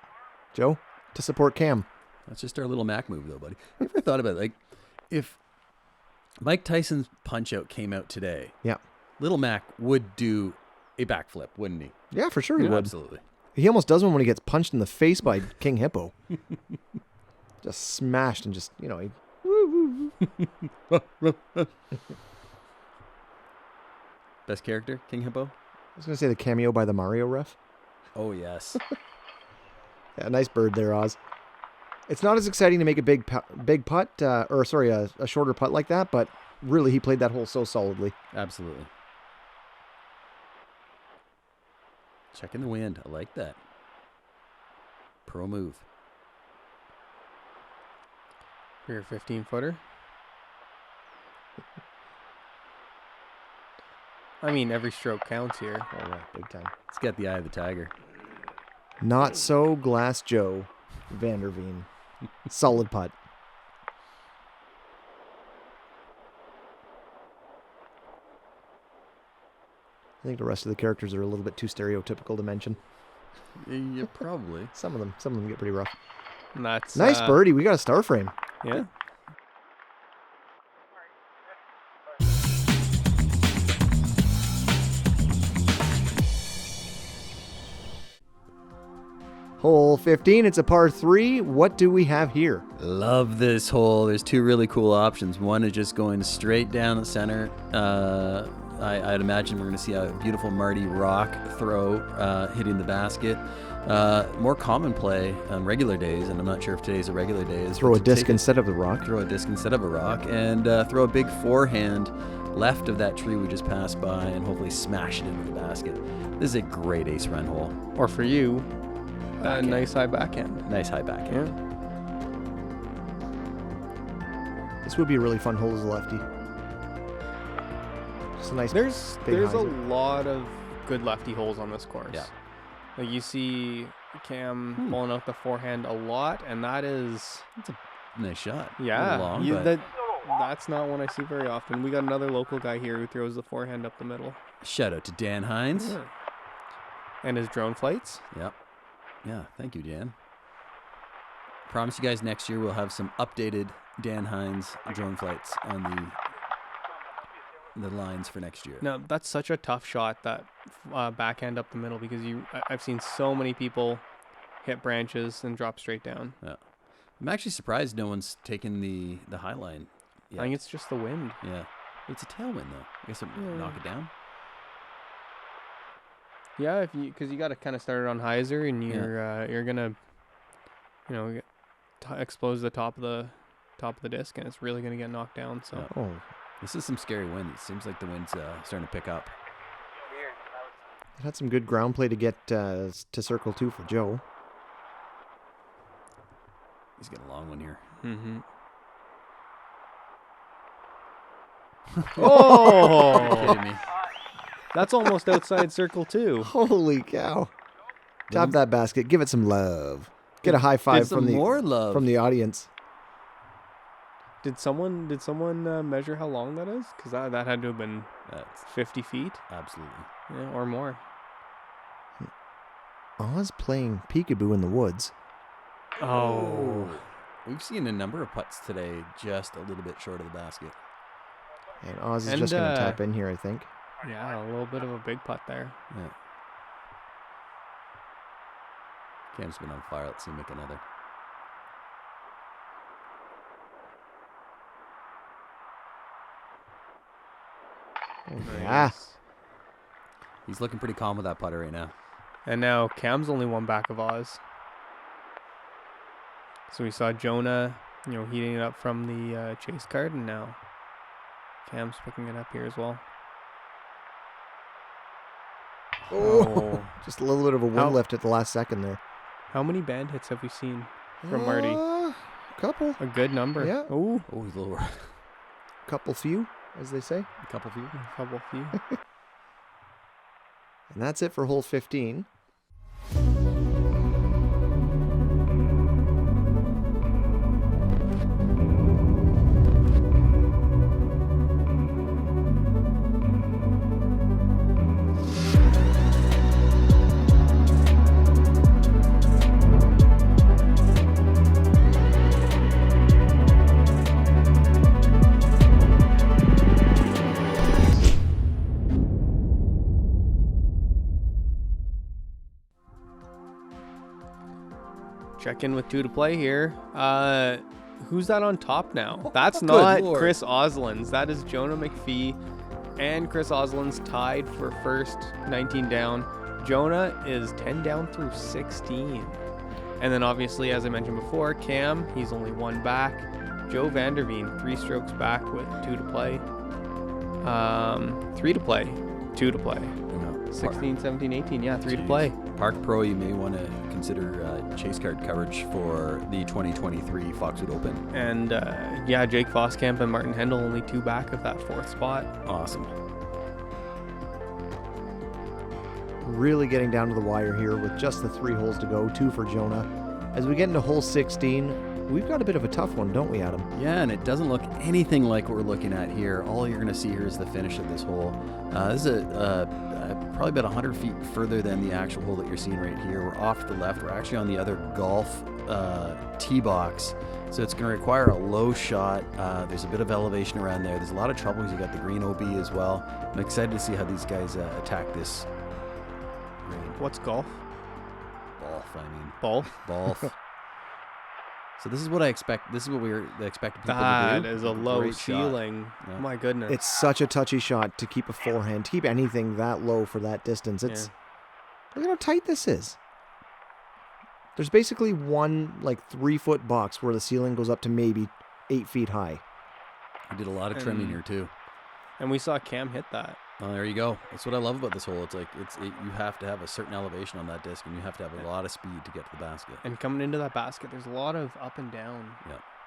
[SPEAKER 1] Joe, to support Cam.
[SPEAKER 3] That's just our little Mac move, though, buddy. You ever thought about it? Like, if Mike Tyson's Punch-Out came out today,
[SPEAKER 1] Yeah.
[SPEAKER 3] Little Mac would do a backflip, wouldn't he?
[SPEAKER 1] Yeah, for sure he
[SPEAKER 3] Yeah,
[SPEAKER 1] would.
[SPEAKER 3] absolutely.
[SPEAKER 1] He almost does one when he gets punched in the face by King Hippo. Just smashed and just, he...
[SPEAKER 3] Best character, King Hippo?
[SPEAKER 1] I was going to say the cameo by the Mario ref.
[SPEAKER 3] Oh, yes.
[SPEAKER 1] Yeah, nice bird there, Oz. It's not as exciting to make a big putt, a shorter putt like that, but really he played that hole so solidly.
[SPEAKER 3] Absolutely. Checking the wind. I like that. Pro move.
[SPEAKER 2] For your 15-footer. I mean, every stroke counts here.
[SPEAKER 1] Oh, yeah, big time.
[SPEAKER 3] Let's get the eye of the tiger.
[SPEAKER 1] Not so Glass Joe Vanderveen. Solid putt. I think the rest of the characters are a little bit too stereotypical to mention.
[SPEAKER 3] Yeah, probably.
[SPEAKER 1] Some of them get pretty rough.
[SPEAKER 2] And that's
[SPEAKER 1] Nice birdie. We got a star frame.
[SPEAKER 2] Yeah.
[SPEAKER 1] Hole 15. It's a par 3. What do we have here?
[SPEAKER 3] Love this hole. There's two really cool options. One is just going straight down the center. I'd imagine we're going to see a beautiful Marty rock throw hitting the basket. More common play on regular days, and I'm not sure if today's a regular day, is
[SPEAKER 1] Throw a
[SPEAKER 3] to
[SPEAKER 1] disc
[SPEAKER 3] take
[SPEAKER 1] instead of the rock.
[SPEAKER 3] Throw a disc instead of a rock, and throw a big forehand left of that tree we just passed by, and hopefully smash it into the basket. This is a great ace run hole.
[SPEAKER 2] Or for you, a
[SPEAKER 3] Backhand.
[SPEAKER 2] nice high backhand.
[SPEAKER 3] Nice high backhand.
[SPEAKER 2] Yeah.
[SPEAKER 1] This would be a really fun hole as a lefty. Just a nice
[SPEAKER 2] There's
[SPEAKER 1] big
[SPEAKER 2] a
[SPEAKER 1] hyzer.
[SPEAKER 2] lot of good lefty holes on this course.
[SPEAKER 3] Yeah.
[SPEAKER 2] Like you see Cam pulling out the forehand a lot, and that is
[SPEAKER 3] That's a nice shot. A
[SPEAKER 2] yeah.
[SPEAKER 3] little long, but
[SPEAKER 2] That's not one I see very often. We got another local guy here who throws the forehand up the middle.
[SPEAKER 3] shout out to Dan Hines.
[SPEAKER 2] Yeah. And his drone flights.
[SPEAKER 3] Yep. Yeah, thank you, Dan. Promise you guys next year we'll have some updated Dan Hines drone flights on the lines for next year.
[SPEAKER 2] Now that's such a tough shot, that backhand up the middle, because I've seen so many people hit branches and drop straight down.
[SPEAKER 3] Yeah. I'm actually surprised no one's taken the high line yet.
[SPEAKER 2] I think it's just the wind.
[SPEAKER 3] Yeah. It's a tailwind though. I guess it
[SPEAKER 2] Yeah.
[SPEAKER 3] knock it down.
[SPEAKER 2] Yeah, because you got to kind of start it on hyzer, and you're gonna, expose the top of the disc, and it's really gonna get knocked down. So
[SPEAKER 3] Yeah.
[SPEAKER 1] Oh,
[SPEAKER 3] This is some scary wind. It seems like the wind's starting to pick up.
[SPEAKER 1] it had some good ground play to get to circle 2 for Joe.
[SPEAKER 3] He's getting a long one here.
[SPEAKER 2] Mm-hmm.
[SPEAKER 3] Are you kidding me?
[SPEAKER 2] That's almost outside circle 2.
[SPEAKER 1] Holy cow! Tap that basket. Give it some love. Get a high
[SPEAKER 3] Get
[SPEAKER 1] five
[SPEAKER 3] some
[SPEAKER 1] from
[SPEAKER 3] more love.
[SPEAKER 1] the audience.
[SPEAKER 2] Did someone measure how long that is? Because that had to have been
[SPEAKER 3] That's
[SPEAKER 2] 50 feet,
[SPEAKER 3] absolutely.
[SPEAKER 2] yeah, or more.
[SPEAKER 1] Oz playing peekaboo in the woods.
[SPEAKER 2] Oh.
[SPEAKER 3] We've seen a number of putts today just a little bit short of the basket.
[SPEAKER 1] And Oz is
[SPEAKER 2] And,
[SPEAKER 1] just going to tap in here, I think.
[SPEAKER 2] Yeah, a little bit of a big putt there.
[SPEAKER 3] Yeah. Cam's been on fire. Let's see him make another.
[SPEAKER 1] Yeah.
[SPEAKER 3] He's looking pretty calm with that putter right now.
[SPEAKER 2] And now Cam's only one back of Oz. So we saw Jonah, heating it up from the chase card, and now Cam's picking it up here as well.
[SPEAKER 1] Oh, just a little bit of a wind
[SPEAKER 2] How-
[SPEAKER 1] lift at the last second there.
[SPEAKER 2] How many band hits have we seen from Marty?
[SPEAKER 1] Couple.
[SPEAKER 2] A good number.
[SPEAKER 1] Yeah.
[SPEAKER 2] Oh,
[SPEAKER 3] Oh, he's a little a
[SPEAKER 1] Couple few, as they say.
[SPEAKER 3] couple few.
[SPEAKER 2] a couple few.
[SPEAKER 1] And that's it for hole 15.
[SPEAKER 2] Check in with 2 to play here. Who's that on top now? That's
[SPEAKER 3] Good
[SPEAKER 2] not
[SPEAKER 3] Lord.
[SPEAKER 2] Chris Oslands. That is Jonah McPhee and Chris Oslands tied for first, 19 down. Jonah is 10 down through 16. And then obviously, as I mentioned before, Cam, he's only 1 back. Joe Vanderveen, 3 strokes back with 2 to play. 3 to play, 2 to play. 16, 17, 18, yeah, 3 to play.
[SPEAKER 3] Park Pro, you may want to consider chase card coverage for the 2023 Foxwood Open.
[SPEAKER 2] And yeah, Jake Voskamp and Martin Hendel only 2 back of that 4th spot.
[SPEAKER 3] Awesome.
[SPEAKER 1] Really getting down to the wire here with just the 3 holes to go, 2 for Jonah. As we get into hole 16, we've got a bit of a tough one, don't we, Adam?
[SPEAKER 3] Yeah, and it doesn't look anything like what we're looking at here. All you're going to see here is the finish of this hole. This is probably about 100 feet further than the actual hole that you're seeing right here. We're off to the left. We're actually on the other golf tee box. So it's going to require a low shot. There's a bit of elevation around there. There's a lot of trouble because you got the green OB as well. I'm excited to see how these guys attack this.
[SPEAKER 2] What's golf?
[SPEAKER 3] Golf.
[SPEAKER 2] Ball?
[SPEAKER 3] So this is what I expect. This is what we were expecting people to
[SPEAKER 2] That
[SPEAKER 3] do.
[SPEAKER 2] is a low
[SPEAKER 3] Great shot.
[SPEAKER 2] ceiling.
[SPEAKER 3] Yeah.
[SPEAKER 2] Oh my goodness.
[SPEAKER 1] It's such a touchy shot to keep a forehand, to keep anything that low for that distance. It's Look at how tight this is. There's basically one 3-foot box where the ceiling goes up to maybe 8 feet high.
[SPEAKER 3] We did a lot of trimming here too.
[SPEAKER 2] And we saw Cam hit that.
[SPEAKER 3] Oh, there you go. That's what I love about this hole. It's like you have to have a certain elevation on that disc, and you have to have a lot of speed to get to the basket.
[SPEAKER 2] And coming into that basket, there's a lot of up and down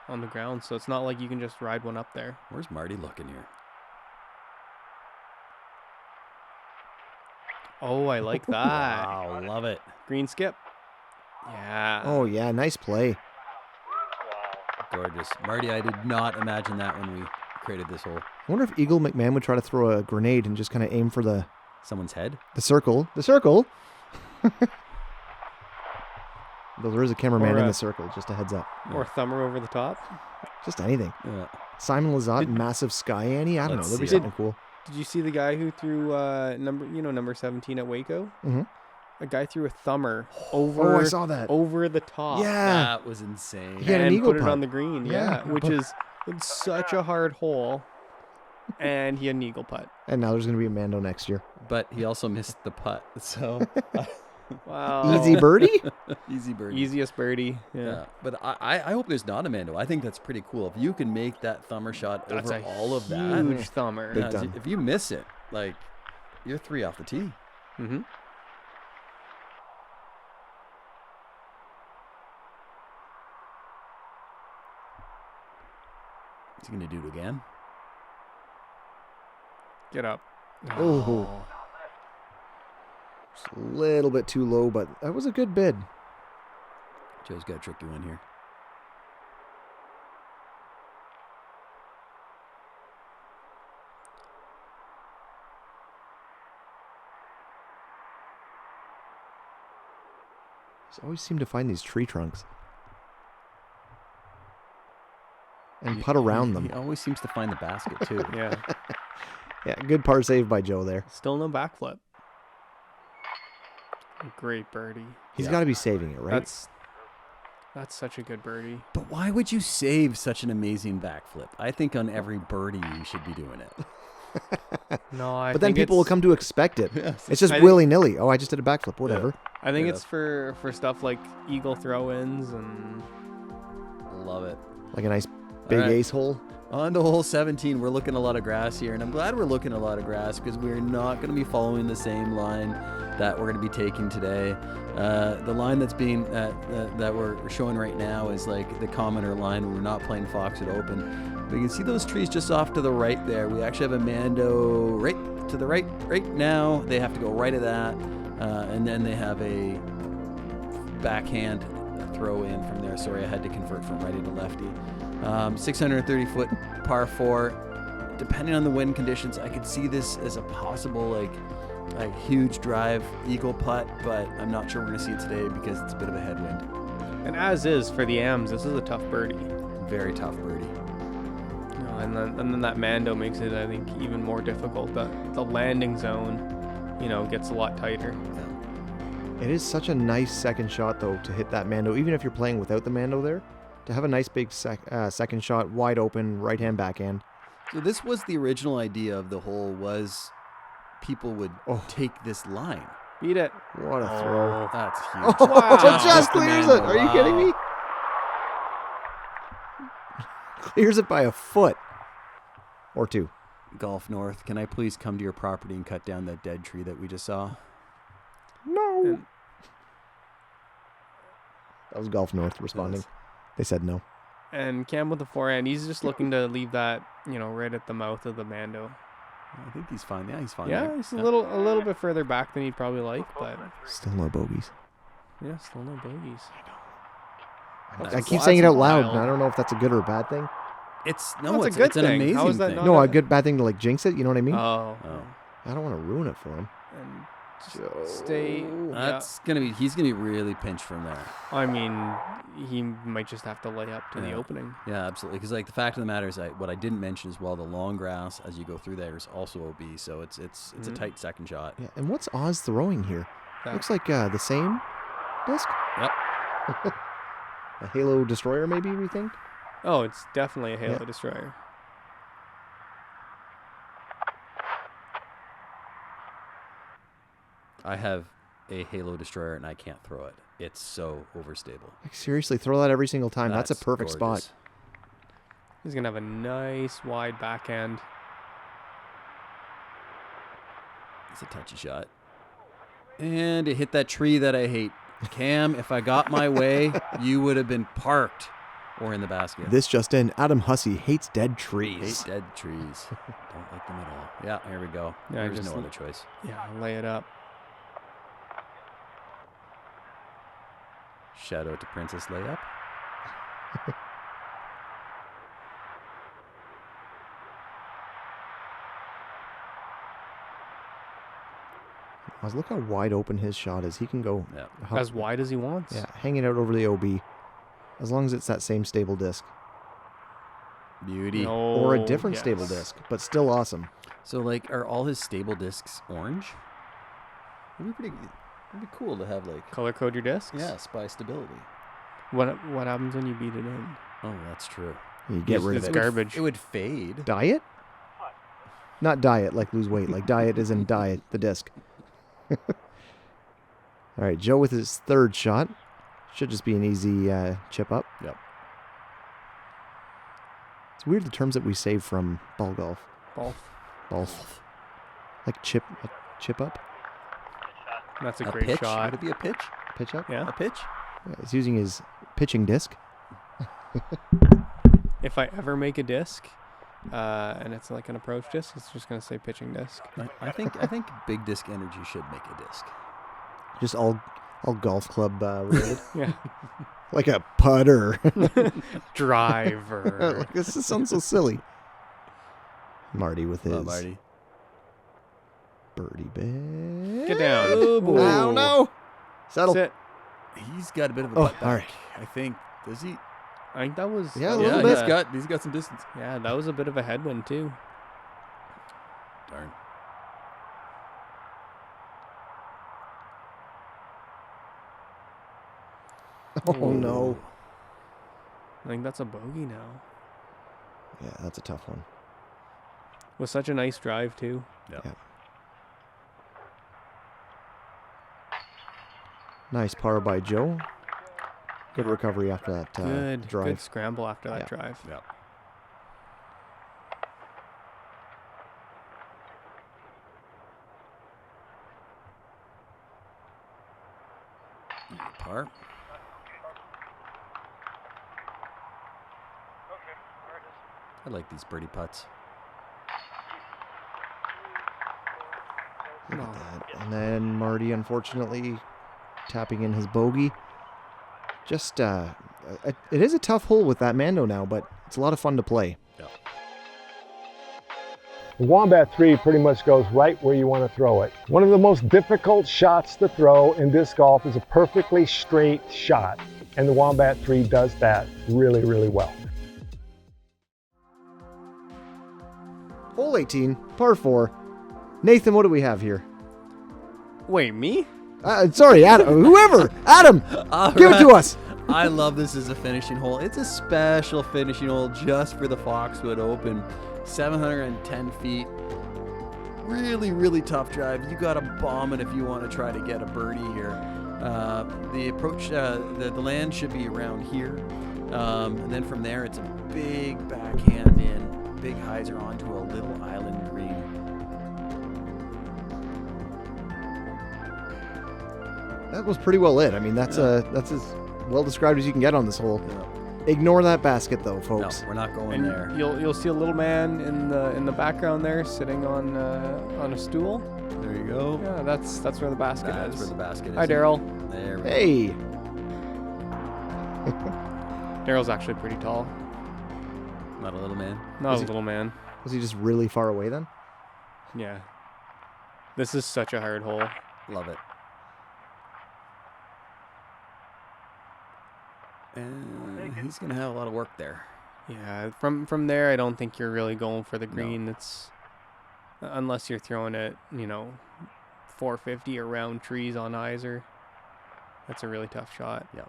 [SPEAKER 2] on the ground, so it's not like you can just ride one up there.
[SPEAKER 3] Where's Marty looking here?
[SPEAKER 2] Oh, I like that.
[SPEAKER 3] Wow, love it.
[SPEAKER 2] Green skip. Yeah.
[SPEAKER 1] Oh, yeah, nice play.
[SPEAKER 3] Gorgeous. Marty, I did not imagine that when we created this hole.
[SPEAKER 1] I wonder if Eagle McMahon would try to throw a grenade and just kind of aim for
[SPEAKER 3] Someone's head?
[SPEAKER 1] the circle. The circle! Though there is a cameraman in the circle, just a heads up.
[SPEAKER 2] Or thumber over the top.
[SPEAKER 1] Just anything.
[SPEAKER 3] Yeah.
[SPEAKER 1] Simon Lizotte, massive Sky Annie. I don't know.
[SPEAKER 3] Let's
[SPEAKER 1] That'd be
[SPEAKER 3] see it.
[SPEAKER 1] something cool.
[SPEAKER 2] Did you see the guy who threw number 17 at Waco?
[SPEAKER 1] Mm-hmm.
[SPEAKER 2] A guy threw a thumber over.
[SPEAKER 1] Oh, I saw that.
[SPEAKER 2] Over the top.
[SPEAKER 1] Yeah.
[SPEAKER 3] That was insane.
[SPEAKER 1] He had an
[SPEAKER 2] and
[SPEAKER 1] eagle
[SPEAKER 2] put it
[SPEAKER 1] putt.
[SPEAKER 2] on the green.
[SPEAKER 1] Yeah.
[SPEAKER 2] Yeah, which is such a hard hole. And he had an eagle putt.
[SPEAKER 1] And now there's going to be a Mando next year.
[SPEAKER 3] But he also missed the putt, so
[SPEAKER 2] Wow.
[SPEAKER 1] Easy birdie?
[SPEAKER 3] easy birdie.
[SPEAKER 2] Easiest birdie.
[SPEAKER 3] Yeah.
[SPEAKER 2] Yeah.
[SPEAKER 3] But I hope there's not a Mando. I think that's pretty cool. If you can make that thumber shot
[SPEAKER 2] That's
[SPEAKER 3] over
[SPEAKER 2] a
[SPEAKER 3] all of that.
[SPEAKER 2] huge thumber.
[SPEAKER 1] Big
[SPEAKER 3] Yeah,
[SPEAKER 1] time.
[SPEAKER 3] if you miss it, you're 3 off the tee.
[SPEAKER 2] Mm-hmm.
[SPEAKER 3] Is he going to do it again?
[SPEAKER 2] Get up.
[SPEAKER 1] Oh. Just a little bit too low, but that was a good bid.
[SPEAKER 3] Joe's got a tricky one here.
[SPEAKER 1] Just always seem to find these tree trunks. And putt around them.
[SPEAKER 3] He always seems to find the basket, too.
[SPEAKER 2] Yeah.
[SPEAKER 1] Yeah, good par save by Joe there.
[SPEAKER 2] Still no backflip. Great birdie.
[SPEAKER 1] He's got to be saving it, right?
[SPEAKER 2] That's such a good birdie.
[SPEAKER 3] But why would you save such an amazing backflip? I think on every birdie you should be doing it.
[SPEAKER 2] No, I
[SPEAKER 1] But then
[SPEAKER 2] think
[SPEAKER 1] people will
[SPEAKER 2] it's-
[SPEAKER 1] come to expect it.
[SPEAKER 3] Yes.
[SPEAKER 1] It's just
[SPEAKER 2] I think-
[SPEAKER 1] willy-nilly. Oh, I just did a backflip. Whatever.
[SPEAKER 2] I think
[SPEAKER 3] Yeah.
[SPEAKER 2] it's for stuff like eagle throw-ins and
[SPEAKER 3] Love it.
[SPEAKER 1] Like a nice big
[SPEAKER 3] right.
[SPEAKER 1] ace hole.
[SPEAKER 3] On to hole 17, we're looking at a lot of grass here, and I'm glad we're looking at a lot of grass because we're not going to be following the same line that we're going to be taking today. The line that's being that we're showing right now is like the commoner line. We're not playing Foxwood Open. But you can see those trees just off to the right there. We actually have a Mando right to the right now. They have to go right at that, and then they have a backhand throw in from there. Sorry, I had to convert from righty to lefty. 630-foot par 4. Depending on the wind conditions, I could see this as a possible a huge drive eagle putt, but I'm not sure we're going to see it today because it's a bit of a headwind.
[SPEAKER 2] and as is for the Ams, this is a tough birdie.
[SPEAKER 3] Very tough birdie.
[SPEAKER 2] You know, and then that Mando makes it, I think, even more difficult. The landing zone, gets a lot tighter.
[SPEAKER 1] It is such a nice second shot, though, to hit that Mando, even if you're playing without the Mando there. To have a nice big second shot, wide open, right-hand, backhand.
[SPEAKER 3] So this was the original idea of the hole, was people would
[SPEAKER 1] Oh.
[SPEAKER 3] take this line.
[SPEAKER 2] Beat it.
[SPEAKER 1] What a throw.
[SPEAKER 3] That's huge.
[SPEAKER 1] Oh,
[SPEAKER 2] Wow.
[SPEAKER 1] it just
[SPEAKER 3] Just the
[SPEAKER 1] clears
[SPEAKER 3] Mando.
[SPEAKER 1] it. Are you kidding
[SPEAKER 3] Wow.
[SPEAKER 1] me? Clears it by a foot. Or two.
[SPEAKER 3] Golf North, can I please come to your property and cut down that dead tree that we just saw?
[SPEAKER 1] No.
[SPEAKER 2] And-
[SPEAKER 1] That was Golf North responding.
[SPEAKER 3] Yes.
[SPEAKER 1] They said no.
[SPEAKER 2] And Cam with the forehand, he's just looking to leave that, right at the mouth of the Mando.
[SPEAKER 3] I think he's fine. Yeah, he's fine.
[SPEAKER 2] Yeah,
[SPEAKER 3] there.
[SPEAKER 2] he's a little bit further back than he'd probably like, but
[SPEAKER 1] Still no bogeys.
[SPEAKER 2] yeah, still no bogeys.
[SPEAKER 1] I keep saying it out loud, and I don't know if that's a good or a bad thing.
[SPEAKER 3] It's
[SPEAKER 2] No,
[SPEAKER 3] no,
[SPEAKER 2] it's
[SPEAKER 3] it's,
[SPEAKER 2] a good
[SPEAKER 3] it's an
[SPEAKER 2] thing.
[SPEAKER 3] amazing
[SPEAKER 2] How is that
[SPEAKER 3] thing.
[SPEAKER 2] not-
[SPEAKER 1] No, a good bad thing to like jinx it. You know what I mean?
[SPEAKER 2] Oh.
[SPEAKER 1] I don't want to ruin it for him.
[SPEAKER 2] And
[SPEAKER 1] Joe.
[SPEAKER 2] stay.
[SPEAKER 3] He's gonna be really pinched from there.
[SPEAKER 2] I mean, he might just have to lay up to the
[SPEAKER 3] Yeah.
[SPEAKER 2] opening.
[SPEAKER 3] Yeah, absolutely. Because like the fact of the matter is, what I didn't mention is, well, the long grass as you go through there is also OB, so it's a tight second shot.
[SPEAKER 1] Yeah, and what's Oz throwing here?
[SPEAKER 2] That-
[SPEAKER 1] Looks like the same disc.
[SPEAKER 3] Yep.
[SPEAKER 1] A Halo Destroyer, maybe we think.
[SPEAKER 2] Oh, it's definitely a Halo
[SPEAKER 1] Yeah.
[SPEAKER 2] Destroyer.
[SPEAKER 3] I have a Halo Destroyer and I can't throw it. It's so overstable.
[SPEAKER 1] Like, seriously, throw that every single time. That's a perfect
[SPEAKER 3] gorgeous.
[SPEAKER 1] spot.
[SPEAKER 2] He's gonna have a nice wide backhand.
[SPEAKER 3] It's a touchy shot. And it hit that tree that I hate. Cam, if I got my way, you would have been parked or in the basket.
[SPEAKER 1] This just in: Adam Hussey hates dead trees.
[SPEAKER 3] Hate dead trees. Don't like them at all. Yeah, here we go.
[SPEAKER 2] Yeah,
[SPEAKER 3] There's
[SPEAKER 2] just
[SPEAKER 3] no other choice.
[SPEAKER 2] Yeah, lay it up.
[SPEAKER 3] Shout out to Princess Layup.
[SPEAKER 1] Oz, look how wide open his shot is. He can go
[SPEAKER 3] Yeah.
[SPEAKER 2] As wide as he wants.
[SPEAKER 1] Yeah, hanging out over the OB, as long as it's that same stable disc
[SPEAKER 3] Beauty.
[SPEAKER 1] or a
[SPEAKER 2] Oh,
[SPEAKER 1] different
[SPEAKER 2] yes.
[SPEAKER 1] stable disc, but still awesome.
[SPEAKER 3] So, like, are all his stable discs orange? It'd be cool to have, like,
[SPEAKER 2] Color code your discs.
[SPEAKER 3] yeah, spy stability.
[SPEAKER 2] What happens when you beat it in?
[SPEAKER 3] Oh, that's true.
[SPEAKER 1] You get rid of
[SPEAKER 2] It's
[SPEAKER 1] it.
[SPEAKER 2] garbage.
[SPEAKER 3] It would fade.
[SPEAKER 1] Diet? Not diet, like lose weight. Like diet is in diet, the disc. All right, Joe with his third shot. Should just be an easy chip up.
[SPEAKER 3] Yep.
[SPEAKER 1] It's weird the terms that we save from ball golf. Golf. Like chip up,
[SPEAKER 2] That's a
[SPEAKER 3] A
[SPEAKER 2] great
[SPEAKER 3] pitch?
[SPEAKER 2] shot.
[SPEAKER 3] Would it be a pitch?
[SPEAKER 1] pitch up.
[SPEAKER 2] Yeah.
[SPEAKER 3] A pitch?
[SPEAKER 1] Yeah, he's using his pitching disc.
[SPEAKER 2] If I ever make a disc, and it's like an approach disc, it's just gonna say pitching disc.
[SPEAKER 3] I think Big Disc Energy should make a disc.
[SPEAKER 1] Just all golf club related.
[SPEAKER 2] Yeah.
[SPEAKER 1] Like a putter.
[SPEAKER 2] Driver.
[SPEAKER 1] Like, this sounds so silly. Marty with his
[SPEAKER 3] Oh, Marty.
[SPEAKER 1] birdie bag.
[SPEAKER 2] Get down.
[SPEAKER 3] Oh, boy.
[SPEAKER 1] Oh, no. Settle.
[SPEAKER 2] That's it.
[SPEAKER 3] He's got a bit of a
[SPEAKER 1] Oh,
[SPEAKER 3] butt back,
[SPEAKER 1] all right.
[SPEAKER 3] I think. Does he?
[SPEAKER 2] I think that was.
[SPEAKER 1] Yeah, a
[SPEAKER 2] that
[SPEAKER 1] little
[SPEAKER 2] was
[SPEAKER 1] bit.
[SPEAKER 3] He's got some distance.
[SPEAKER 2] Yeah, that was a bit of a headwind too.
[SPEAKER 3] Darn.
[SPEAKER 1] Oh, no.
[SPEAKER 2] I think that's a bogey now.
[SPEAKER 1] Yeah, that's a tough one.
[SPEAKER 2] With such a nice drive too.
[SPEAKER 3] Yeah.
[SPEAKER 1] Yeah. Nice par by Joe. Good recovery after that
[SPEAKER 2] Good
[SPEAKER 1] drive.
[SPEAKER 2] scramble after that
[SPEAKER 1] Yeah.
[SPEAKER 2] drive.
[SPEAKER 3] Yeah. Par. I like these birdie putts.
[SPEAKER 1] Look at that. And then Marty, unfortunately, tapping in his bogey. Just, it is a tough hole with that Mando now, but it's a lot of fun to play.
[SPEAKER 4] The Wombat 3 pretty much goes right where you want to throw it. One of the most difficult shots to throw in disc golf is a perfectly straight shot, and the Wombat 3 does that really, really well.
[SPEAKER 1] Hole 18, par 4. Nathan, what do we have here?
[SPEAKER 2] Wait, me?
[SPEAKER 1] Sorry, Adam. Whoever. Adam,
[SPEAKER 3] All
[SPEAKER 1] give it to
[SPEAKER 3] right.
[SPEAKER 1] us.
[SPEAKER 3] I love this as a finishing hole. It's a special finishing hole just for the Foxwood Open. 710 feet. Really, really tough drive. You got to bomb it if you want to try to get a birdie here. The approach, the land should be around here. And then from there, it's a big backhand in, big hyzer onto a little island green.
[SPEAKER 1] That was pretty well lit. I mean, that's as well described as you can get on this hole. Ignore that basket, though, folks.
[SPEAKER 3] No, we're not going
[SPEAKER 2] And
[SPEAKER 3] there.
[SPEAKER 2] you'll see a little man in the background there, sitting on a stool.
[SPEAKER 3] There you go.
[SPEAKER 2] Yeah, that's where the basket
[SPEAKER 3] That's
[SPEAKER 2] is.
[SPEAKER 3] where the basket is.
[SPEAKER 2] Hi, Daryl.
[SPEAKER 3] There we go.
[SPEAKER 1] Hey.
[SPEAKER 2] Daryl's actually pretty tall.
[SPEAKER 3] Not a little man.
[SPEAKER 2] Not a little man.
[SPEAKER 1] Was he just really far away then?
[SPEAKER 2] Yeah. This is such a hard hole.
[SPEAKER 3] Love it. And he's going to have a lot of work there.
[SPEAKER 2] Yeah, from there, I don't think you're really going for the green. It's unless you're throwing it, 450 around trees on hyzer. That's a really tough shot.
[SPEAKER 3] Yeah.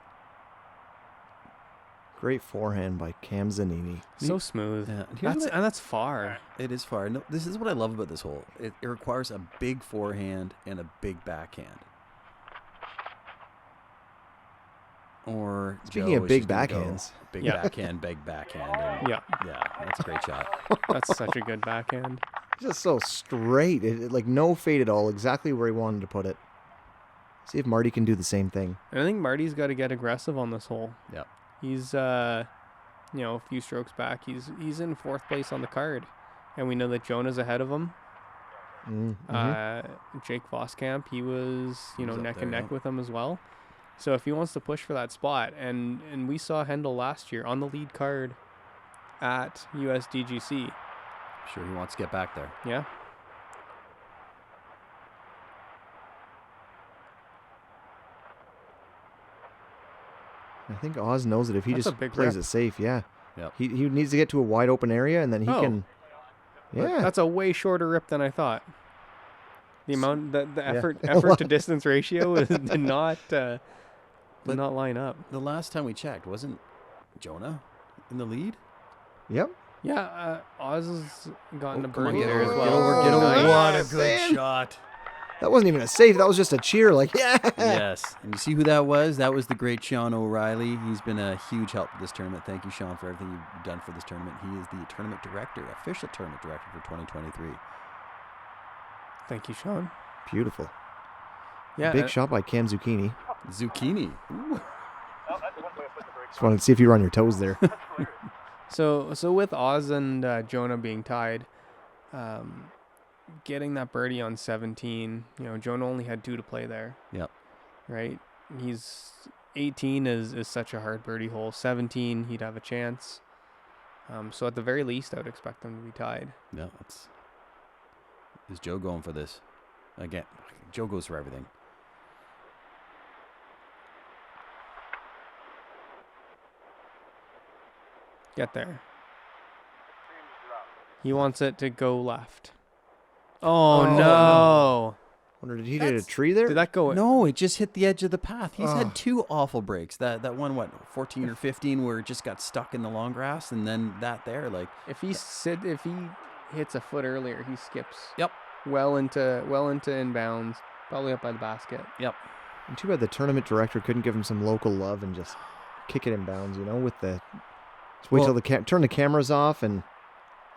[SPEAKER 1] Great forehand by Cam Zanini.
[SPEAKER 2] So smooth.
[SPEAKER 3] Yeah.
[SPEAKER 2] And that's far.
[SPEAKER 3] It is far. No, this is what I love about this hole. It requires a big forehand and a big backhand. Or
[SPEAKER 1] Speaking
[SPEAKER 3] Joe
[SPEAKER 1] of big
[SPEAKER 3] is just gonna go
[SPEAKER 1] backhands.
[SPEAKER 3] big
[SPEAKER 2] Yeah.
[SPEAKER 3] backhand, big backhand. And
[SPEAKER 2] Yeah,
[SPEAKER 3] yeah, that's a great shot.
[SPEAKER 2] that's such a good backhand.
[SPEAKER 1] Just so straight. Like no fade at all. Exactly where he wanted to put it. See if Marty can do the same thing.
[SPEAKER 2] And I think Marty's got to get aggressive on this hole.
[SPEAKER 3] Yeah.
[SPEAKER 2] He's a few strokes back. He's in 4th place on the card, and we know that Jonah's ahead of him. Jake Voskamp, he was
[SPEAKER 3] He was up
[SPEAKER 2] neck
[SPEAKER 3] there,
[SPEAKER 2] and neck
[SPEAKER 3] yeah.
[SPEAKER 2] with him as well. So if he wants to push for that spot, and we saw Hendel last year on the lead card at USDGC.
[SPEAKER 3] Sure, he wants to get back there.
[SPEAKER 2] Yeah.
[SPEAKER 1] I think Oz knows that if he
[SPEAKER 2] That's a
[SPEAKER 1] just
[SPEAKER 2] big
[SPEAKER 1] plays
[SPEAKER 2] rip.
[SPEAKER 1] it safe, yeah.
[SPEAKER 3] Yep.
[SPEAKER 1] He needs to get to a wide open area, and then he
[SPEAKER 2] Oh.
[SPEAKER 1] can. Yeah.
[SPEAKER 2] That's a way shorter rip than I thought. The amount, the
[SPEAKER 1] Yeah.
[SPEAKER 2] effort to distance ratio did not line up.
[SPEAKER 3] The last time we checked, wasn't Jonah in the lead?
[SPEAKER 1] Yep.
[SPEAKER 2] Yeah, Oz has gotten a
[SPEAKER 3] Come on,
[SPEAKER 2] birdie
[SPEAKER 3] get
[SPEAKER 2] there
[SPEAKER 3] over,
[SPEAKER 2] as
[SPEAKER 3] get
[SPEAKER 2] well.
[SPEAKER 3] over, get over.
[SPEAKER 1] Nice.
[SPEAKER 3] What a
[SPEAKER 1] Yes,
[SPEAKER 3] good
[SPEAKER 1] man.
[SPEAKER 3] shot.
[SPEAKER 1] That wasn't even a safe. That was just a cheer. Like, yeah.
[SPEAKER 3] Yes. And you see who that was? That was the great Sean O'Reilly. He's been a huge help with this tournament. Thank you, Sean, for everything you've done for this tournament. He is the tournament director, official tournament director for 2023.
[SPEAKER 2] Thank you, Sean.
[SPEAKER 1] Beautiful.
[SPEAKER 2] Yeah,
[SPEAKER 1] Big shot by Cam Zucchini.
[SPEAKER 3] Zucchini. Ooh.
[SPEAKER 1] Just wanted to see if you were on your toes there.
[SPEAKER 2] So with Oz and Jonah being tied, getting that birdie on 17, Jonah only had 2 to play there.
[SPEAKER 3] Yep.
[SPEAKER 2] Right? 18 is such a hard birdie hole. 17, he'd have a chance. So at the very least, I would expect them to be tied.
[SPEAKER 3] No, is Joe going for this? Again, Joe goes for everything.
[SPEAKER 2] Get there. He wants it to go left. Oh, no.
[SPEAKER 1] Wonder, did he hit a tree there?
[SPEAKER 2] Did that go?
[SPEAKER 3] No, it just hit the edge of the path. He's
[SPEAKER 1] Oh.
[SPEAKER 3] had 2 awful breaks. That one, 14 or 15, where it just got stuck in the long grass, and then that there, like.
[SPEAKER 2] If he hits a foot earlier, he skips.
[SPEAKER 3] Yep.
[SPEAKER 2] Well into inbounds, probably up by the basket.
[SPEAKER 3] Yep.
[SPEAKER 1] And too bad the tournament director couldn't give him some local love and just kick it in bounds, with the. Just wait
[SPEAKER 3] Well-
[SPEAKER 1] till turn the cameras off and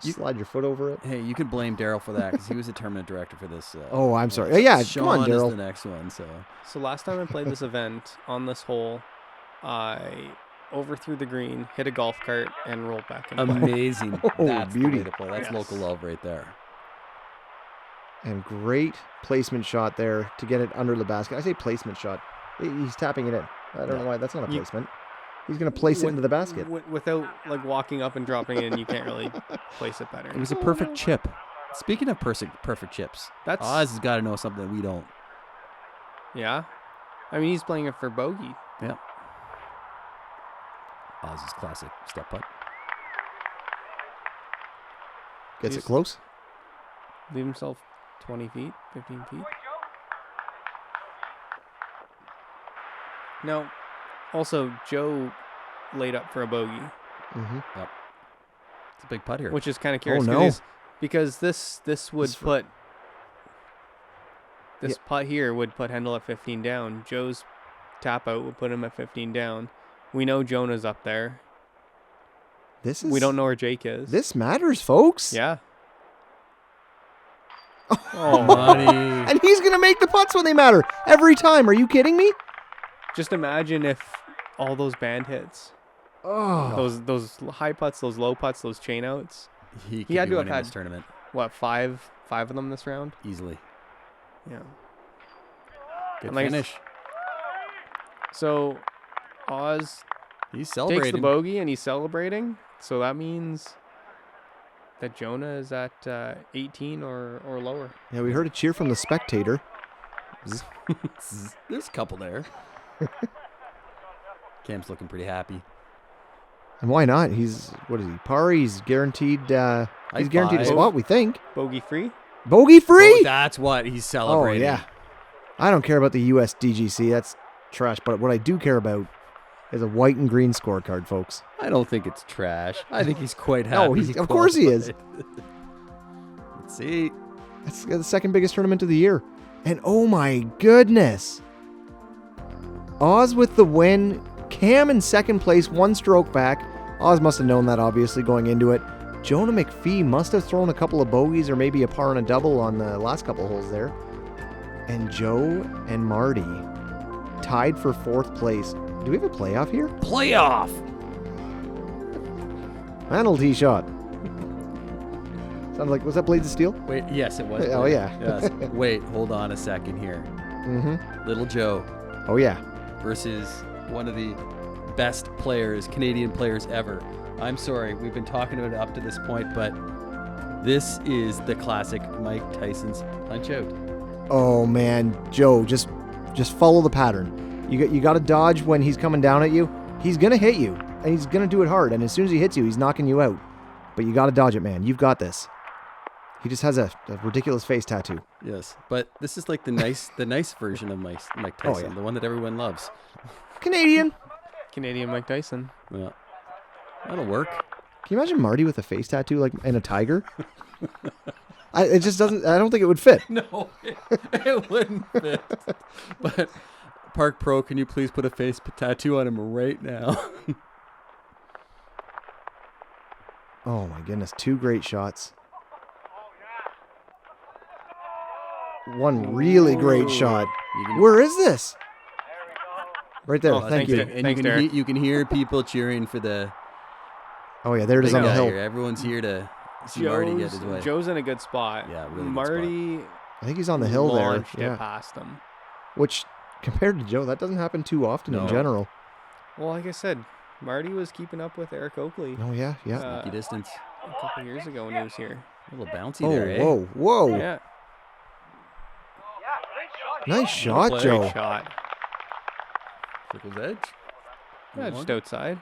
[SPEAKER 1] slide your foot over it.
[SPEAKER 3] Hey, you could blame Daryl for that because he was the tournament director for this.
[SPEAKER 1] Oh, I'm sorry. Yeah,
[SPEAKER 3] Sean
[SPEAKER 1] come on,
[SPEAKER 3] is
[SPEAKER 1] Daryl.
[SPEAKER 3] the next one. So
[SPEAKER 2] So last time I played this event on this hole, I overthrew the green, hit a golf cart, and rolled back in.
[SPEAKER 3] amazing.
[SPEAKER 1] Oh,
[SPEAKER 3] That's
[SPEAKER 1] beauty.
[SPEAKER 3] the way to play. That's
[SPEAKER 2] Yes.
[SPEAKER 3] local love right there.
[SPEAKER 1] And great placement shot there to get it under the basket. I say placement shot. He's tapping it in. I don't know why. That's not a
[SPEAKER 2] You-
[SPEAKER 1] placement. He's going to place it into the basket.
[SPEAKER 2] Without walking up and dropping it in, you can't really place it better.
[SPEAKER 3] It was a perfect chip. Speaking of perfect chips,
[SPEAKER 2] That's
[SPEAKER 3] Oz has got to know something that we don't.
[SPEAKER 2] yeah. I mean, he's playing it for bogey.
[SPEAKER 3] Yeah. Oz's classic step putt.
[SPEAKER 1] Gets it
[SPEAKER 2] He's-
[SPEAKER 1] close.
[SPEAKER 2] Leave himself 20 feet, 15 feet. No. Also, Joe laid up for a bogey,
[SPEAKER 1] Mm-hmm.
[SPEAKER 3] Yep. It's a big putt here.
[SPEAKER 2] which is kind of curious.
[SPEAKER 1] no.
[SPEAKER 2] Because this would
[SPEAKER 1] This-
[SPEAKER 2] put this
[SPEAKER 1] Yeah.
[SPEAKER 2] putt here would put Hendel at 15 down. Joe's tap out would put him at 15 down. We know Jonah's up there.
[SPEAKER 1] This is.
[SPEAKER 2] We don't know where Jake is.
[SPEAKER 1] This matters, folks.
[SPEAKER 2] Yeah.
[SPEAKER 3] Oh, money.
[SPEAKER 1] And he's gonna make the putts when they matter every time. Are you kidding me?
[SPEAKER 2] Just imagine if all those band hits,
[SPEAKER 1] Oh.
[SPEAKER 2] those high putts, those low putts, those chain outs.
[SPEAKER 3] He
[SPEAKER 2] He had
[SPEAKER 3] could be
[SPEAKER 2] to have
[SPEAKER 3] winning
[SPEAKER 2] had-
[SPEAKER 3] this tournament
[SPEAKER 2] What, five of them this round?
[SPEAKER 3] easily.
[SPEAKER 2] Yeah.
[SPEAKER 3] Good
[SPEAKER 2] And like-
[SPEAKER 3] finish.
[SPEAKER 2] So Oz
[SPEAKER 3] He's
[SPEAKER 2] takes
[SPEAKER 3] celebrating.
[SPEAKER 2] the bogey and he's celebrating. So that means that Jonah is at 18 or lower.
[SPEAKER 1] Yeah, we heard a cheer from the spectator.
[SPEAKER 3] There's a couple there. Cam's looking pretty happy.
[SPEAKER 1] And why not? He's what is he? Par. He's guaranteed. He's guaranteed a
[SPEAKER 3] five.
[SPEAKER 1] spot. We think.
[SPEAKER 2] Bogey free?
[SPEAKER 1] Bogey free.
[SPEAKER 3] Oh, that's what he's
[SPEAKER 1] Oh
[SPEAKER 3] celebrating.
[SPEAKER 1] yeah. I don't care about the USDGC. That's trash. But what I do care about is a white and green scorecard, folks.
[SPEAKER 3] I don't think it's trash. I think he's quite happy.
[SPEAKER 1] No, of course he is.
[SPEAKER 3] qualified. Let's see.
[SPEAKER 1] That's the second biggest tournament of the year. And oh my goodness. Oz with the win. Cam in second place, one stroke back. Oz must have known that, obviously, going into it. Jonah McPhee must have thrown a couple of bogeys or maybe a par and a double on the last couple holes there. And Joe and Marty tied for fourth place. Do we have a playoff here?
[SPEAKER 3] Playoff.
[SPEAKER 1] Penalty shot. Sounds like, was that Blades of Steel?
[SPEAKER 3] Wait, yes, it was.
[SPEAKER 1] Oh,
[SPEAKER 3] Blake.
[SPEAKER 1] yeah.
[SPEAKER 3] Yes. Wait, hold on a second here.
[SPEAKER 1] Mm-hmm.
[SPEAKER 3] Little Joe
[SPEAKER 1] Oh, yeah.
[SPEAKER 3] versus one of the best players, Canadian players ever. I'm sorry, we've been talking about it up to this point, but this is the classic Mike Tyson's punch out.
[SPEAKER 1] Oh, man. Joe, just follow the pattern. You got to dodge when he's coming down at you. He's going to hit you, and he's going to do it hard. And as soon as he hits you, he's knocking you out. But you got to dodge it, man. You've got this. He just has a ridiculous face tattoo.
[SPEAKER 3] Yes, but this is like the nice version of Mike Tyson,
[SPEAKER 1] yeah.
[SPEAKER 3] the one that everyone loves.
[SPEAKER 1] Canadian.
[SPEAKER 2] Canadian Mike Tyson.
[SPEAKER 3] Yeah, that'll work.
[SPEAKER 1] Can you imagine Marty with a face tattoo like and a tiger? It just doesn't. I don't think it would fit.
[SPEAKER 3] No, it wouldn't fit. But Park Pro, can you please put a face tattoo on him right now?
[SPEAKER 1] Oh my goodness, two great shots. One really great shot.
[SPEAKER 3] You can-
[SPEAKER 1] Where is this? Right there.
[SPEAKER 2] Oh,
[SPEAKER 1] thank
[SPEAKER 2] thanks,
[SPEAKER 1] you.
[SPEAKER 2] Dick.
[SPEAKER 3] And
[SPEAKER 2] Thanks,
[SPEAKER 3] you can,
[SPEAKER 2] Derek.
[SPEAKER 3] you can hear people cheering for the
[SPEAKER 1] Oh yeah, there it is
[SPEAKER 3] big
[SPEAKER 1] on the
[SPEAKER 3] guy
[SPEAKER 1] hill.
[SPEAKER 3] here. Everyone's here to see Marty get his way.
[SPEAKER 2] Joe's in a good spot.
[SPEAKER 3] Yeah, really good
[SPEAKER 2] Marty
[SPEAKER 1] I think he's on the hill there.
[SPEAKER 2] launched
[SPEAKER 1] Yeah.
[SPEAKER 2] it past him.
[SPEAKER 1] Which, compared to Joe, that doesn't happen too often in
[SPEAKER 3] No.
[SPEAKER 1] general.
[SPEAKER 2] Well, like I said, Marty was keeping up with Eric Oakley
[SPEAKER 1] Oh yeah, yeah.
[SPEAKER 2] Uh,
[SPEAKER 3] Sneaky distance.
[SPEAKER 2] a couple years ago when he was here.
[SPEAKER 3] A little bouncy
[SPEAKER 1] Oh,
[SPEAKER 3] there, eh?
[SPEAKER 1] whoa, whoa.
[SPEAKER 2] Yeah.
[SPEAKER 1] Nice shot,
[SPEAKER 3] play.
[SPEAKER 1] Joe.
[SPEAKER 2] Great shot.
[SPEAKER 3] Trickle's edge.
[SPEAKER 2] Yeah, just outside.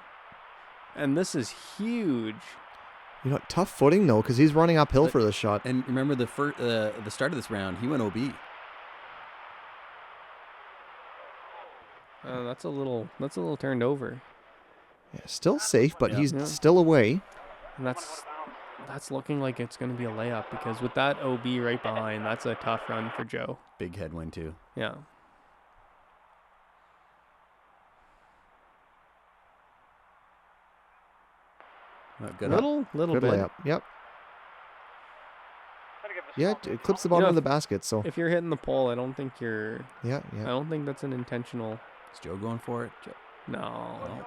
[SPEAKER 2] And this is huge.
[SPEAKER 1] You know, what, tough footing though, because he's running uphill for this shot.
[SPEAKER 3] And remember the start of this round, he went OB.
[SPEAKER 2] That's a little turned over.
[SPEAKER 1] Yeah, still safe, but
[SPEAKER 3] Yeah.
[SPEAKER 1] he's
[SPEAKER 2] Yeah.
[SPEAKER 1] still away.
[SPEAKER 2] And that's looking like it's going to be a layup because with that OB right behind, that's a tough run for Joe.
[SPEAKER 3] Big headwind too.
[SPEAKER 2] Yeah.
[SPEAKER 3] Good
[SPEAKER 2] Little
[SPEAKER 1] Good
[SPEAKER 2] bit.
[SPEAKER 1] layup. Yep. Yeah, it clips the bottom
[SPEAKER 2] know,
[SPEAKER 1] of the basket. So
[SPEAKER 2] If you're hitting the pole, I don't think you're.
[SPEAKER 1] yeah,
[SPEAKER 2] I
[SPEAKER 1] yeah.
[SPEAKER 2] don't think that's an intentional.
[SPEAKER 3] Is Joe going for it?
[SPEAKER 2] No.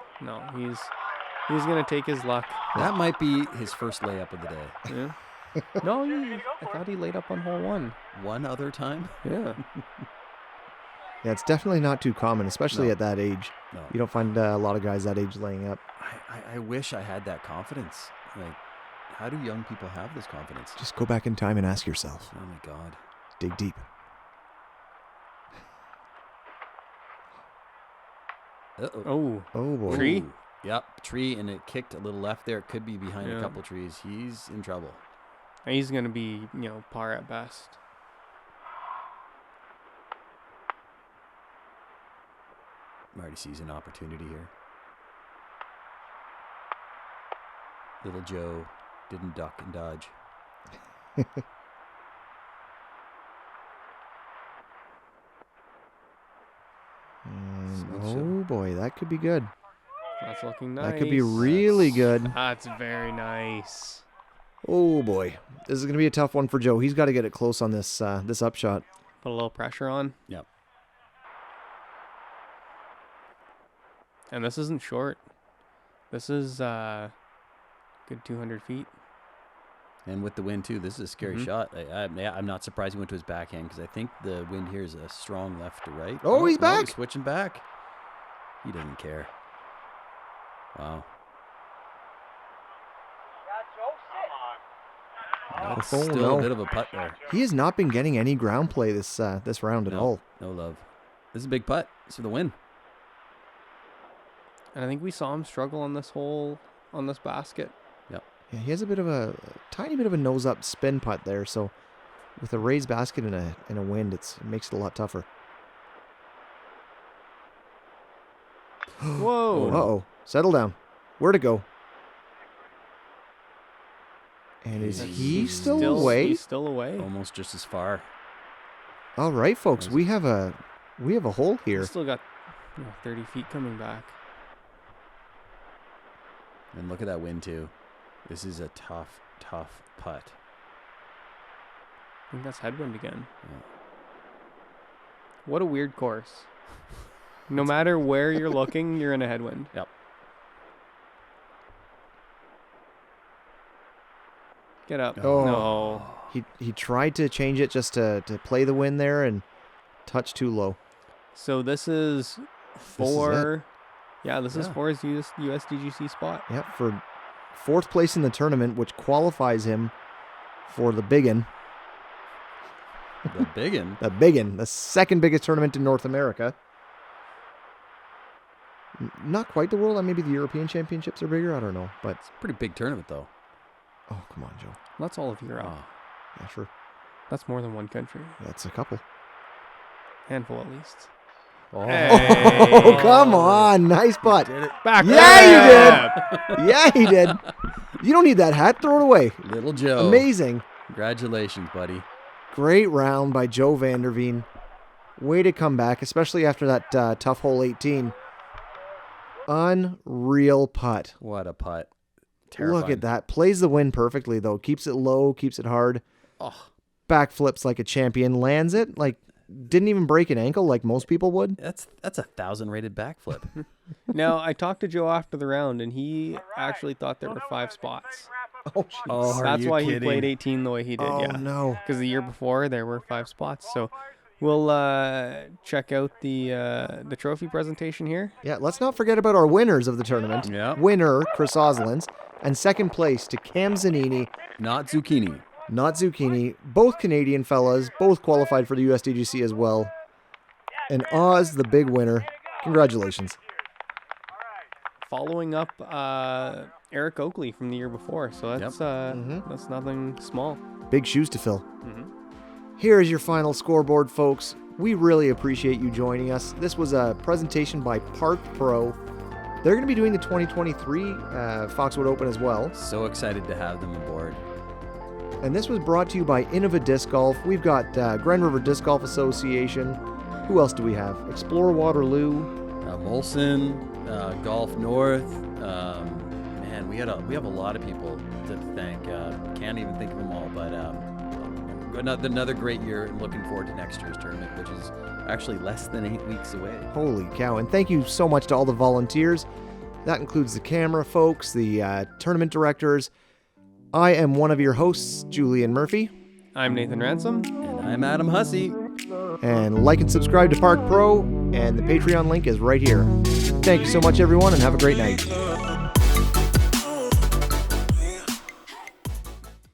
[SPEAKER 2] He's gonna take his luck.
[SPEAKER 3] That might be his first layup of the day.
[SPEAKER 2] Yeah. No, I thought he laid up on hole one.
[SPEAKER 3] One other time?
[SPEAKER 2] Yeah.
[SPEAKER 1] Yeah, it's definitely not too common, especially
[SPEAKER 3] No.
[SPEAKER 1] at that age.
[SPEAKER 3] No.
[SPEAKER 1] You don't find a lot of guys that age laying up.
[SPEAKER 3] I wish I had that confidence. Like, how do young people have this confidence?
[SPEAKER 1] Just go back in time and ask yourself.
[SPEAKER 3] Oh my God.
[SPEAKER 1] Dig deep.
[SPEAKER 3] Uh-oh.
[SPEAKER 2] Oh.
[SPEAKER 1] Oh boy.
[SPEAKER 2] Tree?
[SPEAKER 3] Ooh. Yep, tree, and it kicked a little left there. It could be behind a
[SPEAKER 2] Yeah.
[SPEAKER 3] couple trees. He's in trouble.
[SPEAKER 2] He's gonna be, par at best.
[SPEAKER 3] Marty sees an opportunity here. Little Joe didn't duck and dodge.
[SPEAKER 1] Oh boy, that could be good.
[SPEAKER 2] That's looking nice.
[SPEAKER 1] That could be really good.
[SPEAKER 2] That's very nice.
[SPEAKER 1] Oh boy, this is gonna be a tough one for Joe. He's got to get it close on this this upshot.
[SPEAKER 2] Put a little pressure on.
[SPEAKER 3] Yep.
[SPEAKER 2] And this isn't short. This is good 200 feet.
[SPEAKER 3] And with the wind too, this is a scary shot. I'm not surprised he went to his backhand because I think the wind here is a strong left to right.
[SPEAKER 1] Oh, he's back.
[SPEAKER 3] He's switching back. He doesn't care. Wow. That's
[SPEAKER 1] Oh,
[SPEAKER 3] still
[SPEAKER 1] no.
[SPEAKER 3] a bit of a putt there.
[SPEAKER 1] He has not been getting any ground play this this round at all.
[SPEAKER 3] No love. This is a big putt. It's for the win.
[SPEAKER 2] And I think we saw him struggle on this hole, on this basket.
[SPEAKER 1] Yeah, he has a bit of a tiny bit of a nose up spin putt there. So with a raised basket and a wind, it makes it a lot tougher.
[SPEAKER 2] Whoa.
[SPEAKER 1] Uh-oh. Settle down. Where'd it go? And is he still away?
[SPEAKER 2] He's still away.
[SPEAKER 3] Almost just as far.
[SPEAKER 1] All right, folks. We have a hole here.
[SPEAKER 2] He's still got 30 feet coming back.
[SPEAKER 3] And look at that wind too. This is a tough putt.
[SPEAKER 2] I think that's headwind again.
[SPEAKER 3] Yeah.
[SPEAKER 2] What a weird course. No matter where you're looking, you're in a headwind.
[SPEAKER 3] Yep.
[SPEAKER 2] Get up.
[SPEAKER 1] Oh.
[SPEAKER 2] No.
[SPEAKER 1] He tried to change it just to play the wind there and touch too low.
[SPEAKER 2] So this is for... This is
[SPEAKER 3] Yeah.
[SPEAKER 2] for his USDGC spot.
[SPEAKER 1] Yep, for 4th place in the tournament, which qualifies him for the biggin.
[SPEAKER 3] The biggin.
[SPEAKER 1] The biggin, the second biggest tournament in North America. Not quite the world. Maybe the European Championships are bigger. I don't know, but
[SPEAKER 3] It's a pretty big tournament though.
[SPEAKER 1] oh, come on, Joe.
[SPEAKER 2] That's all of Europe.
[SPEAKER 3] Oh.
[SPEAKER 1] Yeah, sure.
[SPEAKER 2] That's more than one country.
[SPEAKER 1] That's a couple.
[SPEAKER 2] Handful at least.
[SPEAKER 3] Oh.
[SPEAKER 1] Oh, come on. Nice putt.
[SPEAKER 2] Back.
[SPEAKER 1] Yeah, you did. Yeah, he did. You don't need that hat. Throw it away.
[SPEAKER 3] Little Joe.
[SPEAKER 1] Amazing.
[SPEAKER 3] Congratulations, buddy.
[SPEAKER 1] Great round by Joe Vanderveen. Way to come back, especially after that tough hole 18. Unreal putt.
[SPEAKER 3] What a putt. Terrifying.
[SPEAKER 1] Look at that. Plays the wind perfectly, though. Keeps it low, keeps it hard.
[SPEAKER 3] Oh,
[SPEAKER 1] Backflips like a champion. Lands it like didn't even break an ankle like most people would.
[SPEAKER 3] that's 1,000 rated backflip.
[SPEAKER 2] Now, I talked to Joe after the round, and he actually thought there were 5 spots.
[SPEAKER 1] Oh,
[SPEAKER 3] Oh, are
[SPEAKER 2] That's
[SPEAKER 3] you
[SPEAKER 2] why he
[SPEAKER 3] kidding?
[SPEAKER 2] played 18 the way he did,
[SPEAKER 1] oh
[SPEAKER 2] yeah.
[SPEAKER 1] no.
[SPEAKER 2] Because the year before, there were 5 spots. So we'll check out the trophy presentation here.
[SPEAKER 1] Yeah, let's not forget about our winners of the tournament.
[SPEAKER 3] Yeah.
[SPEAKER 1] Winner, Chris Oslands, and second place to Cam Zanini,
[SPEAKER 3] Not zucchini.
[SPEAKER 1] not Zucchini. Both Canadian fellas, both qualified for the USDGC as well. And Oz, the big winner. Congratulations.
[SPEAKER 2] Following up Eric Oakley from the year before. So that's that's nothing small.
[SPEAKER 1] Big shoes to fill.
[SPEAKER 2] Mm-hmm.
[SPEAKER 1] Here is your final scoreboard, folks. We really appreciate you joining us. This was a presentation by Park Pro. They're going to be doing the 2023 Foxwood Open as well.
[SPEAKER 3] So excited to have them aboard.
[SPEAKER 1] And this was brought to you by Innova Disc Golf. We've got Grand River Disc Golf Association. Who else do we have? Explore Waterloo.
[SPEAKER 3] Molson, Golf North. Man, we have a lot of people to thank. Can't even think of them all, but another great year, and looking forward to next year's tournament, which is actually less than 8 weeks away.
[SPEAKER 1] Holy cow. And thank you so much to all the volunteers. That includes the camera folks, the tournament directors. I am one of your hosts, Julian Murphy.
[SPEAKER 2] I'm Nathan Ransom.
[SPEAKER 3] And I'm Adam Hussey.
[SPEAKER 1] And like and subscribe to Park Pro, and the Patreon link is right here. Thank you so much, everyone, and have a great night.